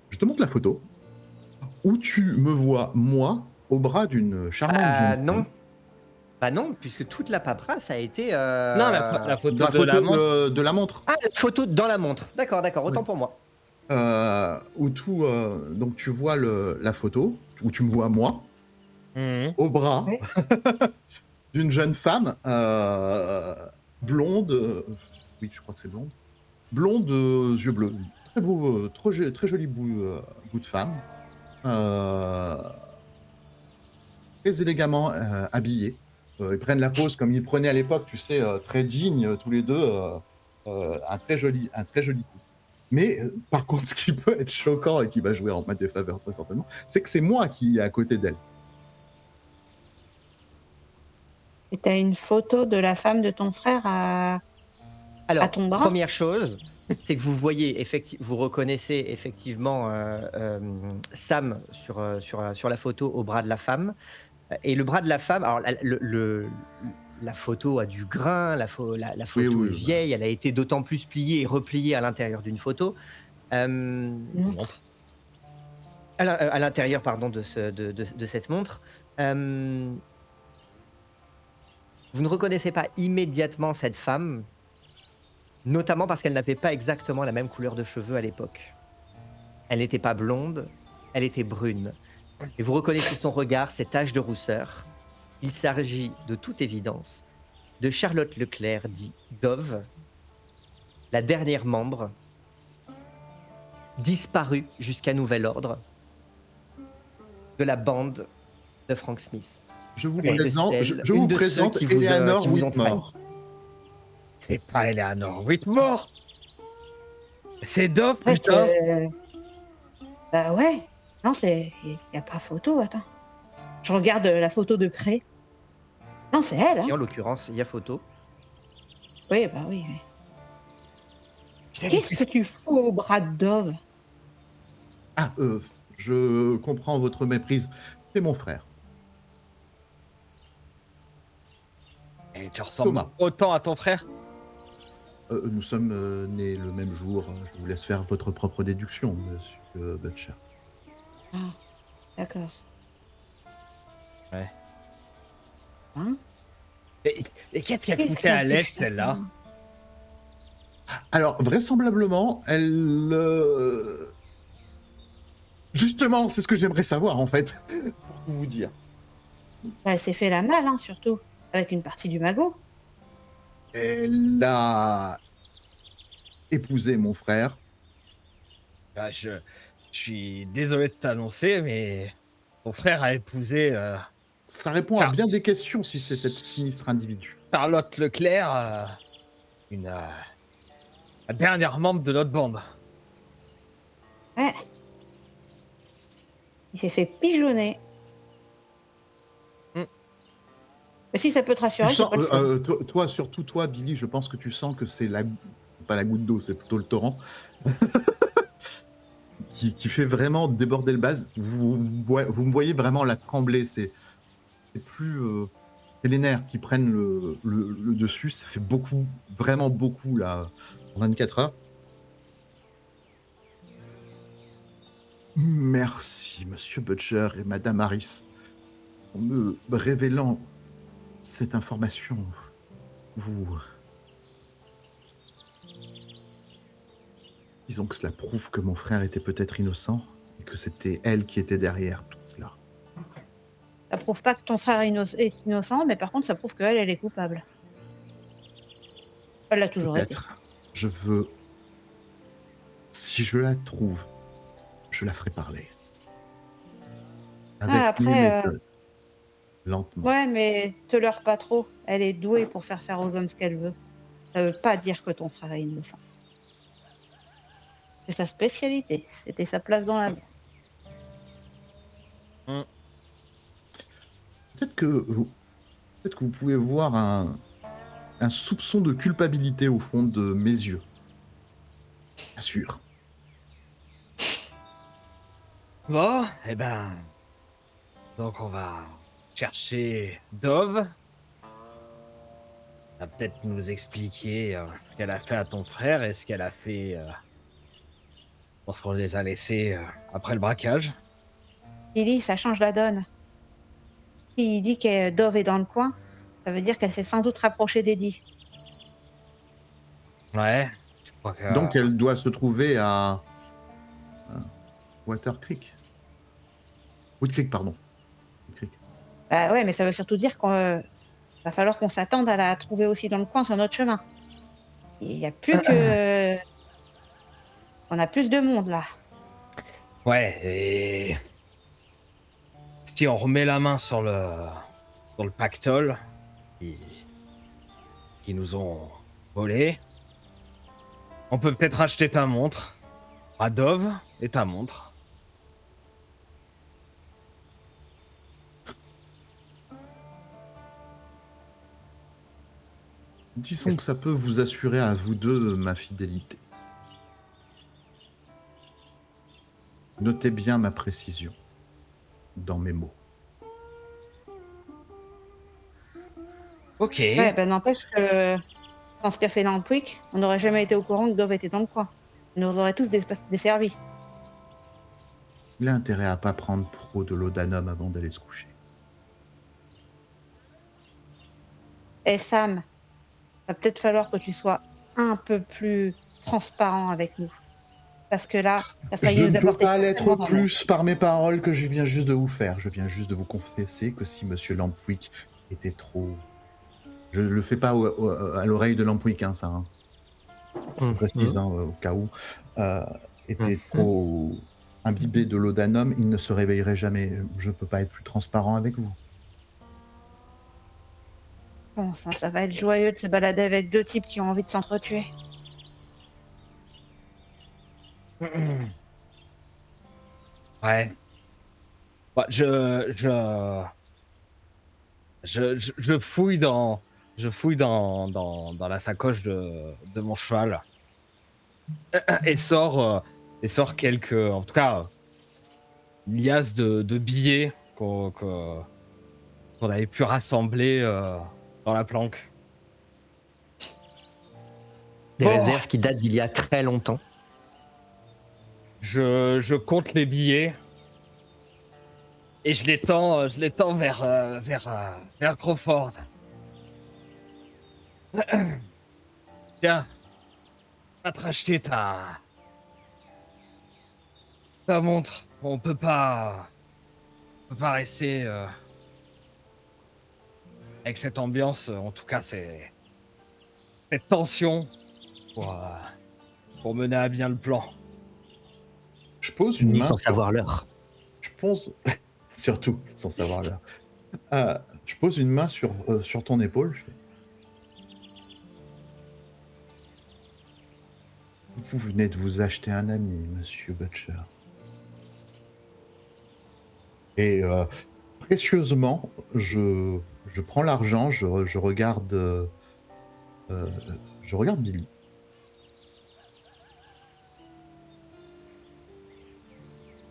Je te montre la photo où tu me vois, moi, au bras d'une charmante jeune Non. femme. Bah non, puisque toute la paperasse a été. Non, la photo La de photo la montre. de la montre. Ah, la photo dans la montre. D'accord, autant Oui. pour moi. Où tout, donc tu vois la photo, où tu me vois moi, Mhm. au bras Oui. d'une jeune femme blonde. Oui, je crois que c'est blonde. Blonde, yeux bleus. Très beau, très joli bout de femme. Très élégamment habillée. Ils prennent la pose comme ils prenaient à l'époque, tu sais, très dignes tous les deux. Un très joli coup. Mais par contre, ce qui peut être choquant et qui va jouer en ma défaveur très certainement, c'est que c'est moi qui est à côté d'elle. Et t'as une photo de la femme de ton frère à Alors, ton bras? première chose, c'est que vous voyez vous reconnaissez effectivement, Sam sur la photo au bras de la femme, et le bras de la femme alors la photo a du grain, la Oui, photo est oui, bah, vieille, elle a été d'autant plus pliée et repliée à l'intérieur d'une photo, hem, Montre. à l'intérieur pardon de cette montre. Hem, Vous ne reconnaissez pas immédiatement cette femme, notamment parce qu'elle n'avait pas exactement la même couleur de cheveux à l'époque. Elle n'était pas blonde, elle était brune. Et vous reconnaissez son regard, ses taches de rousseur. Il s'agit de toute évidence de Charlotte Leclerc, dit Dove, la dernière membre, disparue jusqu'à nouvel ordre, de la bande de Frank Smith. je vous Une de présente, celles, je une vous de ceux présente qui Eleanor vous ont trahi. Whitmore. C'est pas Eleanor Whitmore. C'est Dove, En fait, putain. bah ouais. Non, il y a pas photo, attends. Je regarde, la photo de près. Non, c'est elle, hein? Si, en l'occurrence, il y a photo. Oui, bah oui, oui. Putain, mais Qu'est-ce que tu fous au bras de Dove? Ah, je comprends votre méprise. C'est mon frère, tu ressembles Thomas. autant à ton frère. Nous sommes nés le même jour. Je vous laisse faire votre propre déduction, monsieur Butcher. Ah, d'accord. Ouais. Hein? Et qu'est-ce qu'elle Qu'est-ce foutait à qu'elle l'est, fait, celle-là? Alors, vraisemblablement, elle... Justement, c'est ce que j'aimerais savoir, en fait, pour tout vous dire. Bah, elle s'est fait la malle, hein, surtout, avec une partie du magot. Elle a épousé mon frère. Bah, je suis désolé de t'annoncer, mais ton frère a épousé Ça répond à bien des questions si c'est cette sinistre individu. Charlotte Leclerc, la dernière membre de notre bande. Ouais. Il s'est fait pigeonner. Mm. Mais si ça peut te Tu rassurer, c'est sens, pas le seul. toi, surtout toi, Billy, je pense que tu sens que c'est pas la goutte d'eau, c'est plutôt le torrent qui fait vraiment déborder le base. Vous me voyez vraiment la trembler. C'est plus, c'est les nerfs qui prennent le dessus. Ça fait beaucoup, vraiment beaucoup là, en 24 heures. Merci, Monsieur Butcher et Madame Harris, en me révélant cette information. Disons que cela prouve que mon frère était peut-être innocent et que c'était elle qui était derrière tout cela. Ça prouve pas que ton frère est innocent, mais par contre, ça prouve qu'elle, elle est coupable. Elle l'a toujours été. Peut-être. Je veux... Si je la trouve, je la ferai parler. Avec après, mes méthodes. Lentement. Ouais, mais te leurre pas trop. Elle est douée pour faire aux hommes ce qu'elle veut. Ça veut pas dire que ton frère est innocent. C'est sa spécialité. C'était sa place dans la vie. Peut-être que vous pouvez voir un soupçon de culpabilité au fond de mes yeux. Bien sûr. Bon, eh ben... Donc on va chercher Dove. Elle va peut-être nous expliquer ce qu'elle a fait à ton frère et ce qu'elle a fait lorsqu'on les a laissés après le braquage. Il dit, ça change la donne. S'il dit que Dove est dans le coin, ça veut dire qu'elle s'est sans doute rapprochée d'Eddie. Ouais, je crois que... Donc elle doit se trouver à Water Creek. Wood Creek, pardon. Wood Creek. Bah ouais, mais ça veut surtout dire qu'il va falloir qu'on s'attende à la trouver aussi dans le coin sur notre chemin. Il y a plus que... On a plus de monde, là. Ouais, et... Si on remet la main sur le pactole qui nous ont volé, on peut peut-être acheter ta montre à Dove et ta montre. Disons que ça peut vous assurer à vous deux ma fidélité. Notez bien ma précision dans mes mots. Ok. Ouais, ben n'empêche que dans ce café Lampwick, on n'aurait jamais été au courant que Dove était dans le coin. Il nous aurait tous desservis. Il a intérêt à pas prendre trop de laudanum avant d'aller se coucher. Et Sam, va peut-être falloir que tu sois un peu plus transparent avec nous. Parce que là, t'as failli Je nous ne peux apporter pas l'être tellement d'embûches. plus par mes paroles que je viens juste de vous faire. Je viens juste de vous confesser que si Monsieur Lampwick était trop... Je le fais pas à l'oreille de Lampwick, hein, ça. Hein. Je précise, hein, au cas où. Était trop imbibé de laudanum, il ne se réveillerait jamais. Je ne peux pas être plus transparent avec vous. Bon, ça va être joyeux de se balader avec deux types qui ont envie de s'entretuer. Ouais. Bah, je fouille dans la sacoche de mon cheval et sort quelques, en tout cas, une liasse de billets qu'on avait pu rassembler dans la planque. Des Bon. réserves qui datent d'il y a très longtemps. Je compte les billets et je les tends vers Crawford. Tiens, va te racheter ta montre. On peut pas rester avec cette ambiance. En tout cas, c'est cette tension pour mener à bien le plan. Je pose une Ni main. sans savoir l'heure. Je pose... Surtout, sans savoir l'heure. Je pose une main sur ton épaule. Je fais... Vous venez de vous acheter un ami, Monsieur Butcher. Et précieusement, je prends l'argent, je regarde Billy.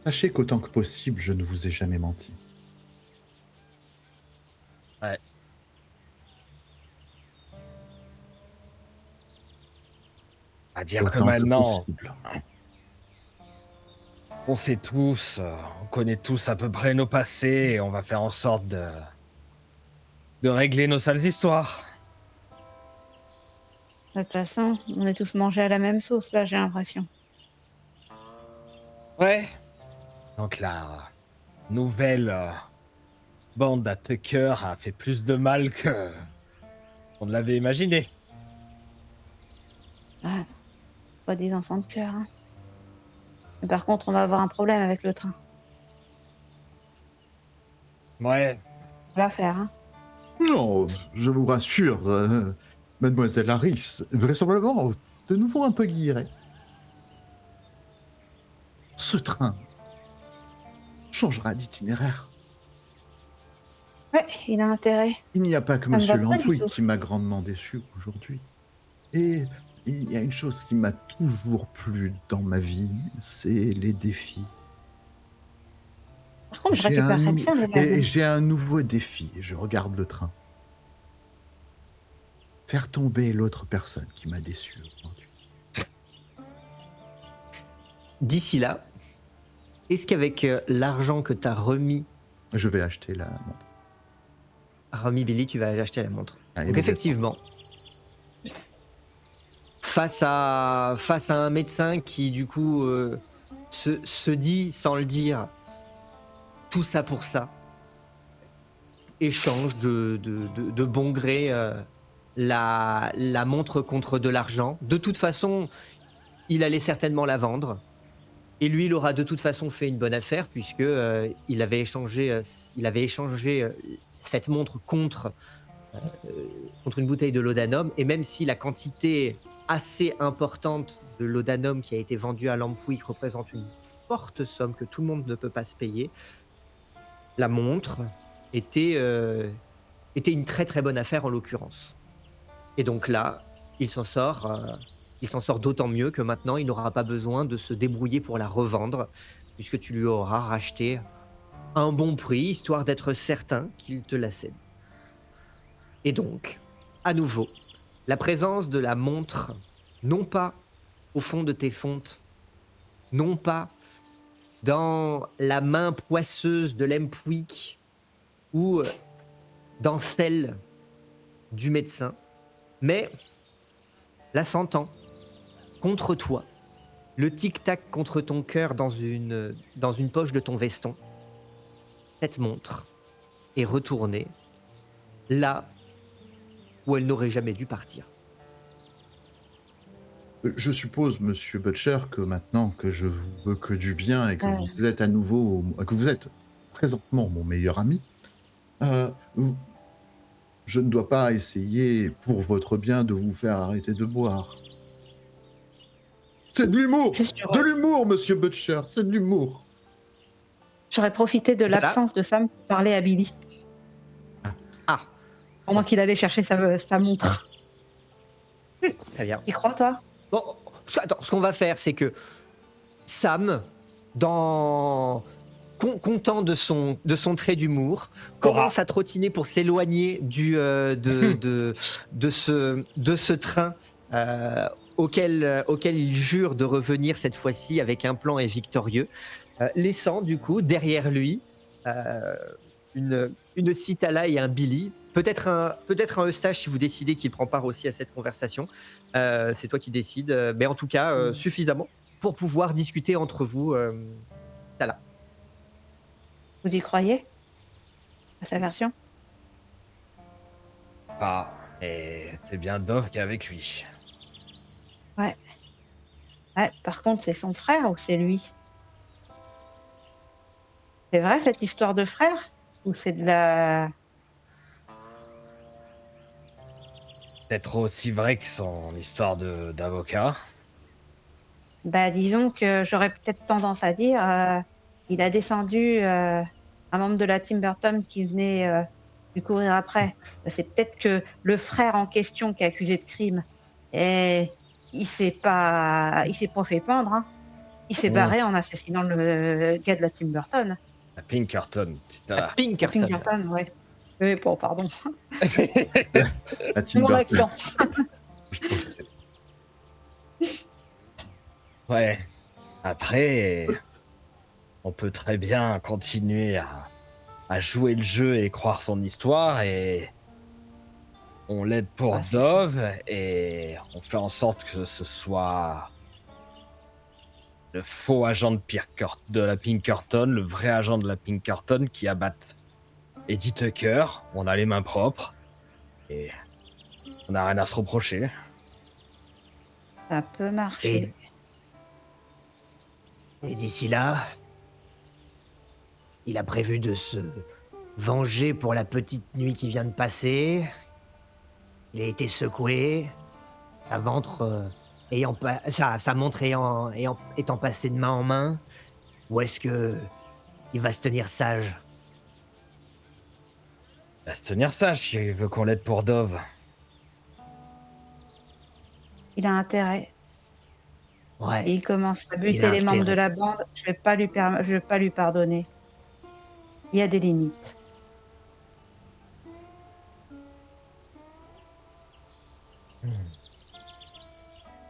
Sachez qu'autant que possible, je ne vous ai jamais menti. Ouais. À dire que Autant maintenant, possible. on sait tous, on connaît tous à peu près nos passés et on va faire en sorte de régler nos sales histoires. De toute façon, on est tous mangés à la même sauce, là, j'ai l'impression. Ouais. Donc la nouvelle bande à Tucker a fait plus de mal que on ne l'avait imaginé. Ouais, pas des enfants de cœur, hein. Mais par contre, on va avoir un problème avec le train. Ouais. On va faire, hein. Non, je vous rassure, Mademoiselle Harris, vraisemblablement de nouveau un peu guilleret. Ce train changera d'itinéraire. Ouais, il a intérêt. Il n'y a pas que Ça me Monsieur va pas du Lampwick tout. qui m'a grandement déçu aujourd'hui. Et il y a une chose qui m'a toujours plu dans ma vie, c'est les défis. Par contre, je récupérerais bien les Et wagons. j'ai un nouveau défi, et je regarde le train. Faire tomber l'autre personne qui m'a déçu aujourd'hui. D'ici là, est-ce qu'avec l'argent que tu as remis Je vais acheter la montre. Billy, tu vas acheter la montre? Ah, Donc effectivement, face à un médecin qui du coup se dit sans le dire tout ça pour ça, échange de bon gré la montre contre de l'argent. De toute façon, il allait certainement la vendre. Et lui, il aura de toute façon fait une bonne affaire puisque il avait échangé cette montre contre une bouteille de laudanum. Et même si la quantité assez importante de laudanum qui a été vendue à Lampwick représente une forte somme que tout le monde ne peut pas se payer, la montre était une très très bonne affaire en l'occurrence. Et donc là, il s'en sort d'autant mieux que maintenant, il n'aura pas besoin de se débrouiller pour la revendre, puisque tu lui auras racheté à un bon prix, histoire d'être certain qu'il te la cède. Et donc, à nouveau, la présence de la montre, non pas au fond de tes fontes, non pas dans la main poisseuse de l'Empwick ou dans celle du médecin, mais la sentant contre toi, le tic-tac contre ton cœur dans une poche de ton veston, cette montre est retournée là où elle n'aurait jamais dû partir. Je suppose, monsieur Butcher, que maintenant que je vous veux que du bien et que Ouais. vous êtes à nouveau, que vous êtes présentement mon meilleur ami, vous- je ne dois pas essayer, pour votre bien, de vous faire arrêter de boire. C'est de l'humour! Juste, De l'humour, monsieur Butcher, c'est de l'humour! j'aurais profité de Voilà. l'absence de Sam pour parler à Billy, Ah, pendant qu'il allait chercher sa montre. très bien. Y crois, toi? Bon, attends, ce qu'on va faire, c'est que Sam, content de son trait d'humour, commence à trottiner pour s'éloigner de ce train auquel il jure de revenir cette fois-ci avec un plan et victorieux, laissant du coup derrière lui une Citala et un Billy. Peut-être un Eustache si vous décidez qu'il prend part aussi à cette conversation. C'est toi qui décides, mais en tout cas suffisamment pour pouvoir discuter entre vous. Là. Vous y croyez? À sa version? Ah, et c'est bien Dove qui est avec lui. Ouais, par contre, c'est son frère ou c'est lui? C'est vrai cette histoire de frère? Ou c'est de la... Peut-être aussi vrai que son histoire d'avocat. Bah, disons que j'aurais peut-être tendance à dire, il a descendu un membre de la Tim Burton qui venait lui courir après. C'est peut-être que le frère en question qui est accusé de crime, et il s'est pas fait pendre, hein. Il s'est barré en assassinant le gars de la Tim Burton. La Pinkerton, c'est À là. Pinkerton. Pinkerton, ouais. Oui, bon, pardon. La C'est Tim mon Burton. accent. Je pense que c'est- Ouais. Après, on peut très bien continuer à jouer le jeu et croire son histoire et on l'aide pour Ah, c'est Dove et on fait en sorte que ce soit le faux agent de la Pinkerton, le vrai agent de la Pinkerton qui abatte Eddie Tucker. On a les mains propres et on n'a rien à se reprocher. Ça peut marcher. Et d'ici là, il a prévu de se venger pour la petite nuit qui vient de passer. Il a été secoué, sa montre étant passée de main en main. Ou est-ce que il va se tenir sage? Il va se tenir sage s'il veut qu'on l'aide pour Dove. Il a intérêt. Ouais. Et il commence à Il buter a les membres de intérêt. la bande. Je vais pas lui pardonner. Il y a des limites.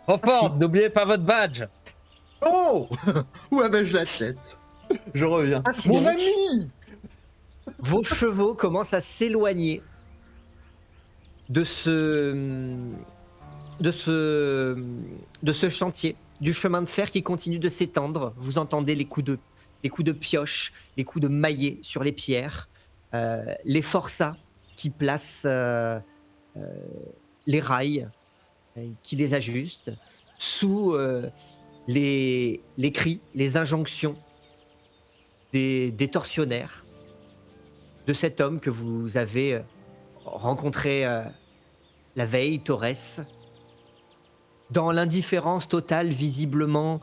Report, n'oubliez pas votre badge. Oh! Où avais-je la tête? Je reviens. Ainsi Mon donc. ami! Vos chevaux commencent à s'éloigner de ce chantier, du chemin de fer qui continue de s'étendre. Vous entendez les coups de pioche, les coups de maillet sur les pierres, les forçats qui placent les rails, qui les ajustent, sous les cris, les injonctions des tortionnaires de cet homme que vous avez rencontré la veille, Torres, dans l'indifférence totale, visiblement,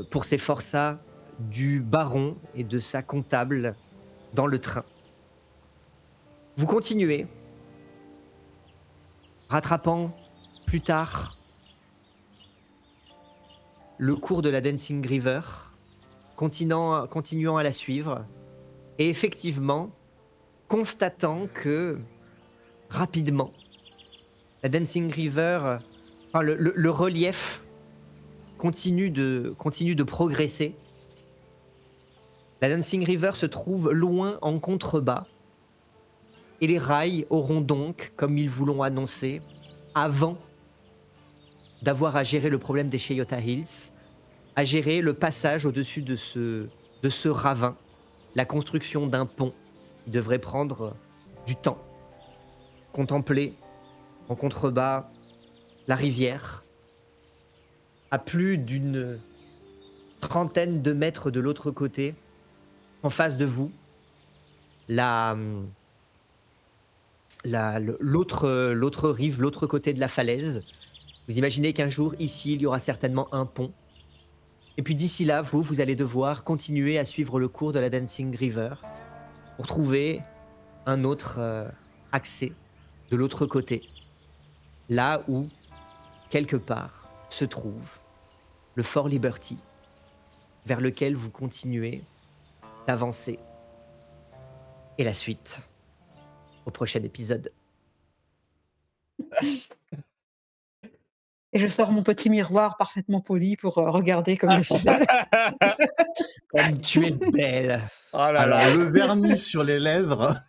pour ces forçats du baron et de sa comptable dans le train. Vous continuez. rattrapant plus tard le cours de la Dancing River, continuant à la suivre, et effectivement, constatant que rapidement, la Dancing River, enfin, le relief continue de progresser. La Dancing River se trouve loin en contrebas, et les rails auront donc, comme ils vous l'ont annoncé, avant d'avoir à gérer le problème des Cheyota Hills, à gérer le passage au-dessus de ce ravin, la construction d'un pont qui devrait prendre du temps. Contempler en contrebas la rivière, à plus d'une trentaine de mètres de l'autre côté, en face de vous, l'autre rive, l'autre côté de la falaise. Vous imaginez qu'un jour, ici, il y aura certainement un pont. Et puis d'ici là, vous allez devoir continuer à suivre le cours de la Dancing River pour trouver un autre accès de l'autre côté. Là où, quelque part, se trouve le Fort Liberty, vers lequel vous continuez d'avancer. Et la suite, au prochain épisode. Et je sors mon petit miroir parfaitement poli pour regarder comme je suis belle. Comme tu es belle. Oh là Alors, là. le vernis sur les lèvres.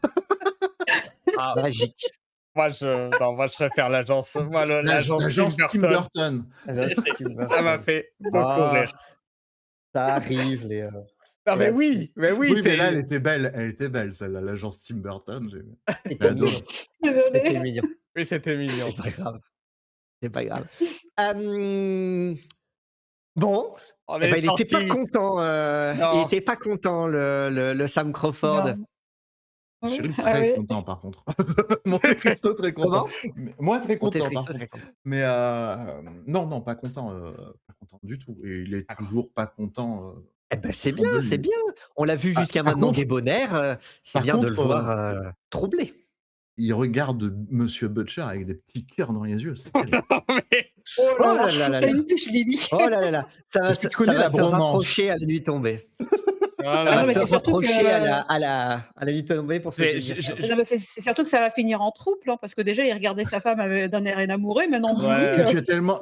Ah, Magique. moi, je préfère l'agence. Moi, l'agence L'agence Tim Tim Burton. Burton. Ça m'a fait beaucoup Ah, rire. ça arrive, les... Non, mais oui, Oui, mais là, c'est- elle était belle, celle-là, l'agence Tim Burton. C'était J'adore. mignon. Désolée. C'était mignon. oui, c'était mignon. C'est pas grave. C'est pas grave. Bon, On eh est ben, il était pas sorti. content. Non. Il était pas content, le Sam Crawford. Non. Je suis Oui, très oui. content, par contre. Monte Cristo, très content. Comment Mais- moi, très Monte content, Cristo par serait contre. content. Mais non, pas content du tout. Et il est D'accord. toujours pas content. Eh ben, au c'est fond de bien, lui. c'est bien. On l'a vu Ah, jusqu'à par maintenant contre- débonnaire. C'est par bien de le contre, voir troublé. Il regarde Monsieur Butcher avec des petits cœurs dans les yeux. C'est Non, mais- Oh Oh là là là, là là t'as là. une touche, Lily. Oh là là là. Ça va, Est-ce que tu ça connais va la se bromance rapprocher à la nuit tombée. Voilà. Ça non, va mais se c'est surtout rapprocher que- à la nuit tombée pour se J'ai- finir. j'ai- Non, mais c'est surtout que ça va finir en trouble, hein, parce que déjà, il regardait sa femme d'un air énamouré, maintenant Billy. Ouais. Mais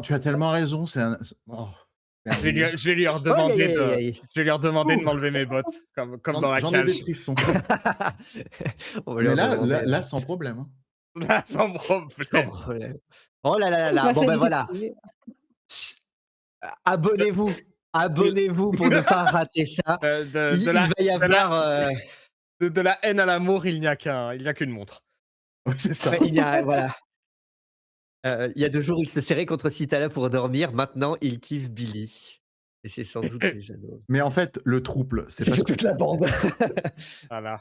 tu as tellement raison. C'est un. Oh, Je vais lui Aïe, redemander aïe, aïe, aïe. je vais lui redemander de Ouh. m'enlever mes bottes, comme dans la J'en ai des cage. frissons. On va lui Mais là, redemander. là, sans problème. Hein. Là, sans Sans problème. problème. Oh là là là là. Bah, Bon c'est ben voilà. difficile. Abonnez-vous. Abonnez-vous pour ne pas rater ça. Il va y avoir. De la haine à l'amour, il n'y a qu'une montre. Ouais, c'est ça. Ouais, il y a, voilà. Il y a 2 jours, il se serrait contre Citala pour dormir. Maintenant, il kiffe Billy. Et c'est sans doute déjà drôle. Mais en fait, le trouble, c'est C'est parce que toute la bande. Voilà.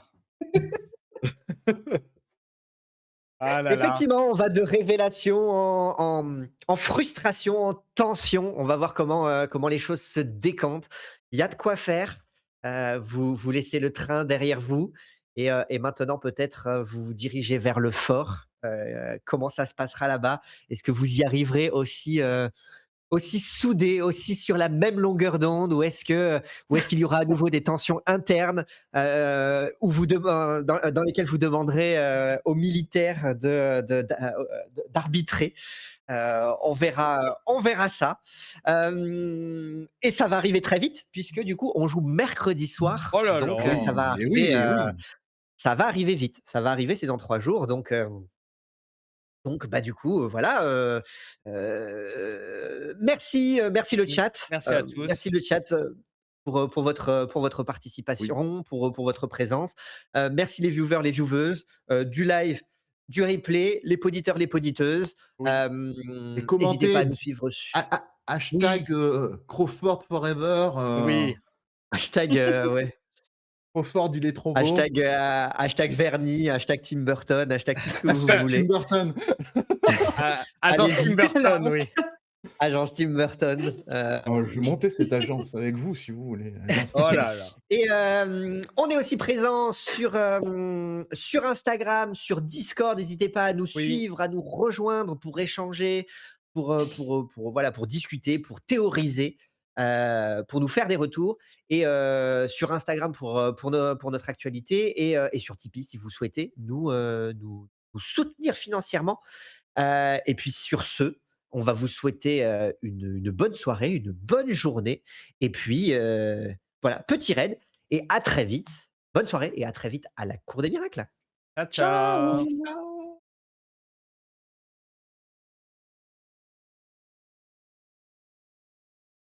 Ah là là. Effectivement, on va de révélation en frustration, en tension. On va voir comment les choses se décantent. Il y a de quoi faire. Vous laissez le train derrière vous. Et maintenant, peut-être, vous vous dirigez vers le fort. Comment ça se passera là-bas? Est-ce que vous y arriverez aussi soudés, aussi sur la même longueur d'onde, ou est-ce qu'il y aura à nouveau des tensions internes dans lesquelles vous demanderez aux militaires d'arbitrer? On verra ça. Et ça va arriver très vite, puisque du coup, on joue mercredi soir. Oh là donc là. ça va Eh arriver. oui, eh oui. Ça va arriver vite. Ça va arriver, c'est dans 3 jours. Donc, bah, du coup, voilà. Merci le chat. Merci à tous. Merci le chat pour votre participation, pour votre présence. Merci les viewers, les vieweuses, du live, du replay, les poditeurs, les poditeuses. Oui. Et N'hésitez commentez. pas à nous suivre sur Hashtag Crawford Forever. Oui. hashtag, ouais. Crawford, il est trop beau. Hashtag Vernis, hashtag Tim Burton, hashtag tout ce que vous Hashtag voulez. Tim Burton. Attends, Allez-y. Tim Burton, oui. agence Tim Burton. Je vais monter cette agence avec vous si vous voulez. Agence Oh là là. Et on est aussi présent sur Instagram, sur Discord. N'hésitez pas à nous Oui. suivre, à nous rejoindre pour échanger, voilà, pour discuter, pour théoriser, pour nous faire des retours. Et sur Instagram pour notre actualité et sur Tipeee si vous souhaitez nous soutenir financièrement. Et puis sur ce, on va vous souhaiter une bonne soirée, une bonne journée. Et puis voilà, petit raid. Et à très vite. Bonne soirée et à très vite à la Cour des Miracles. Ciao, ciao. Ciao.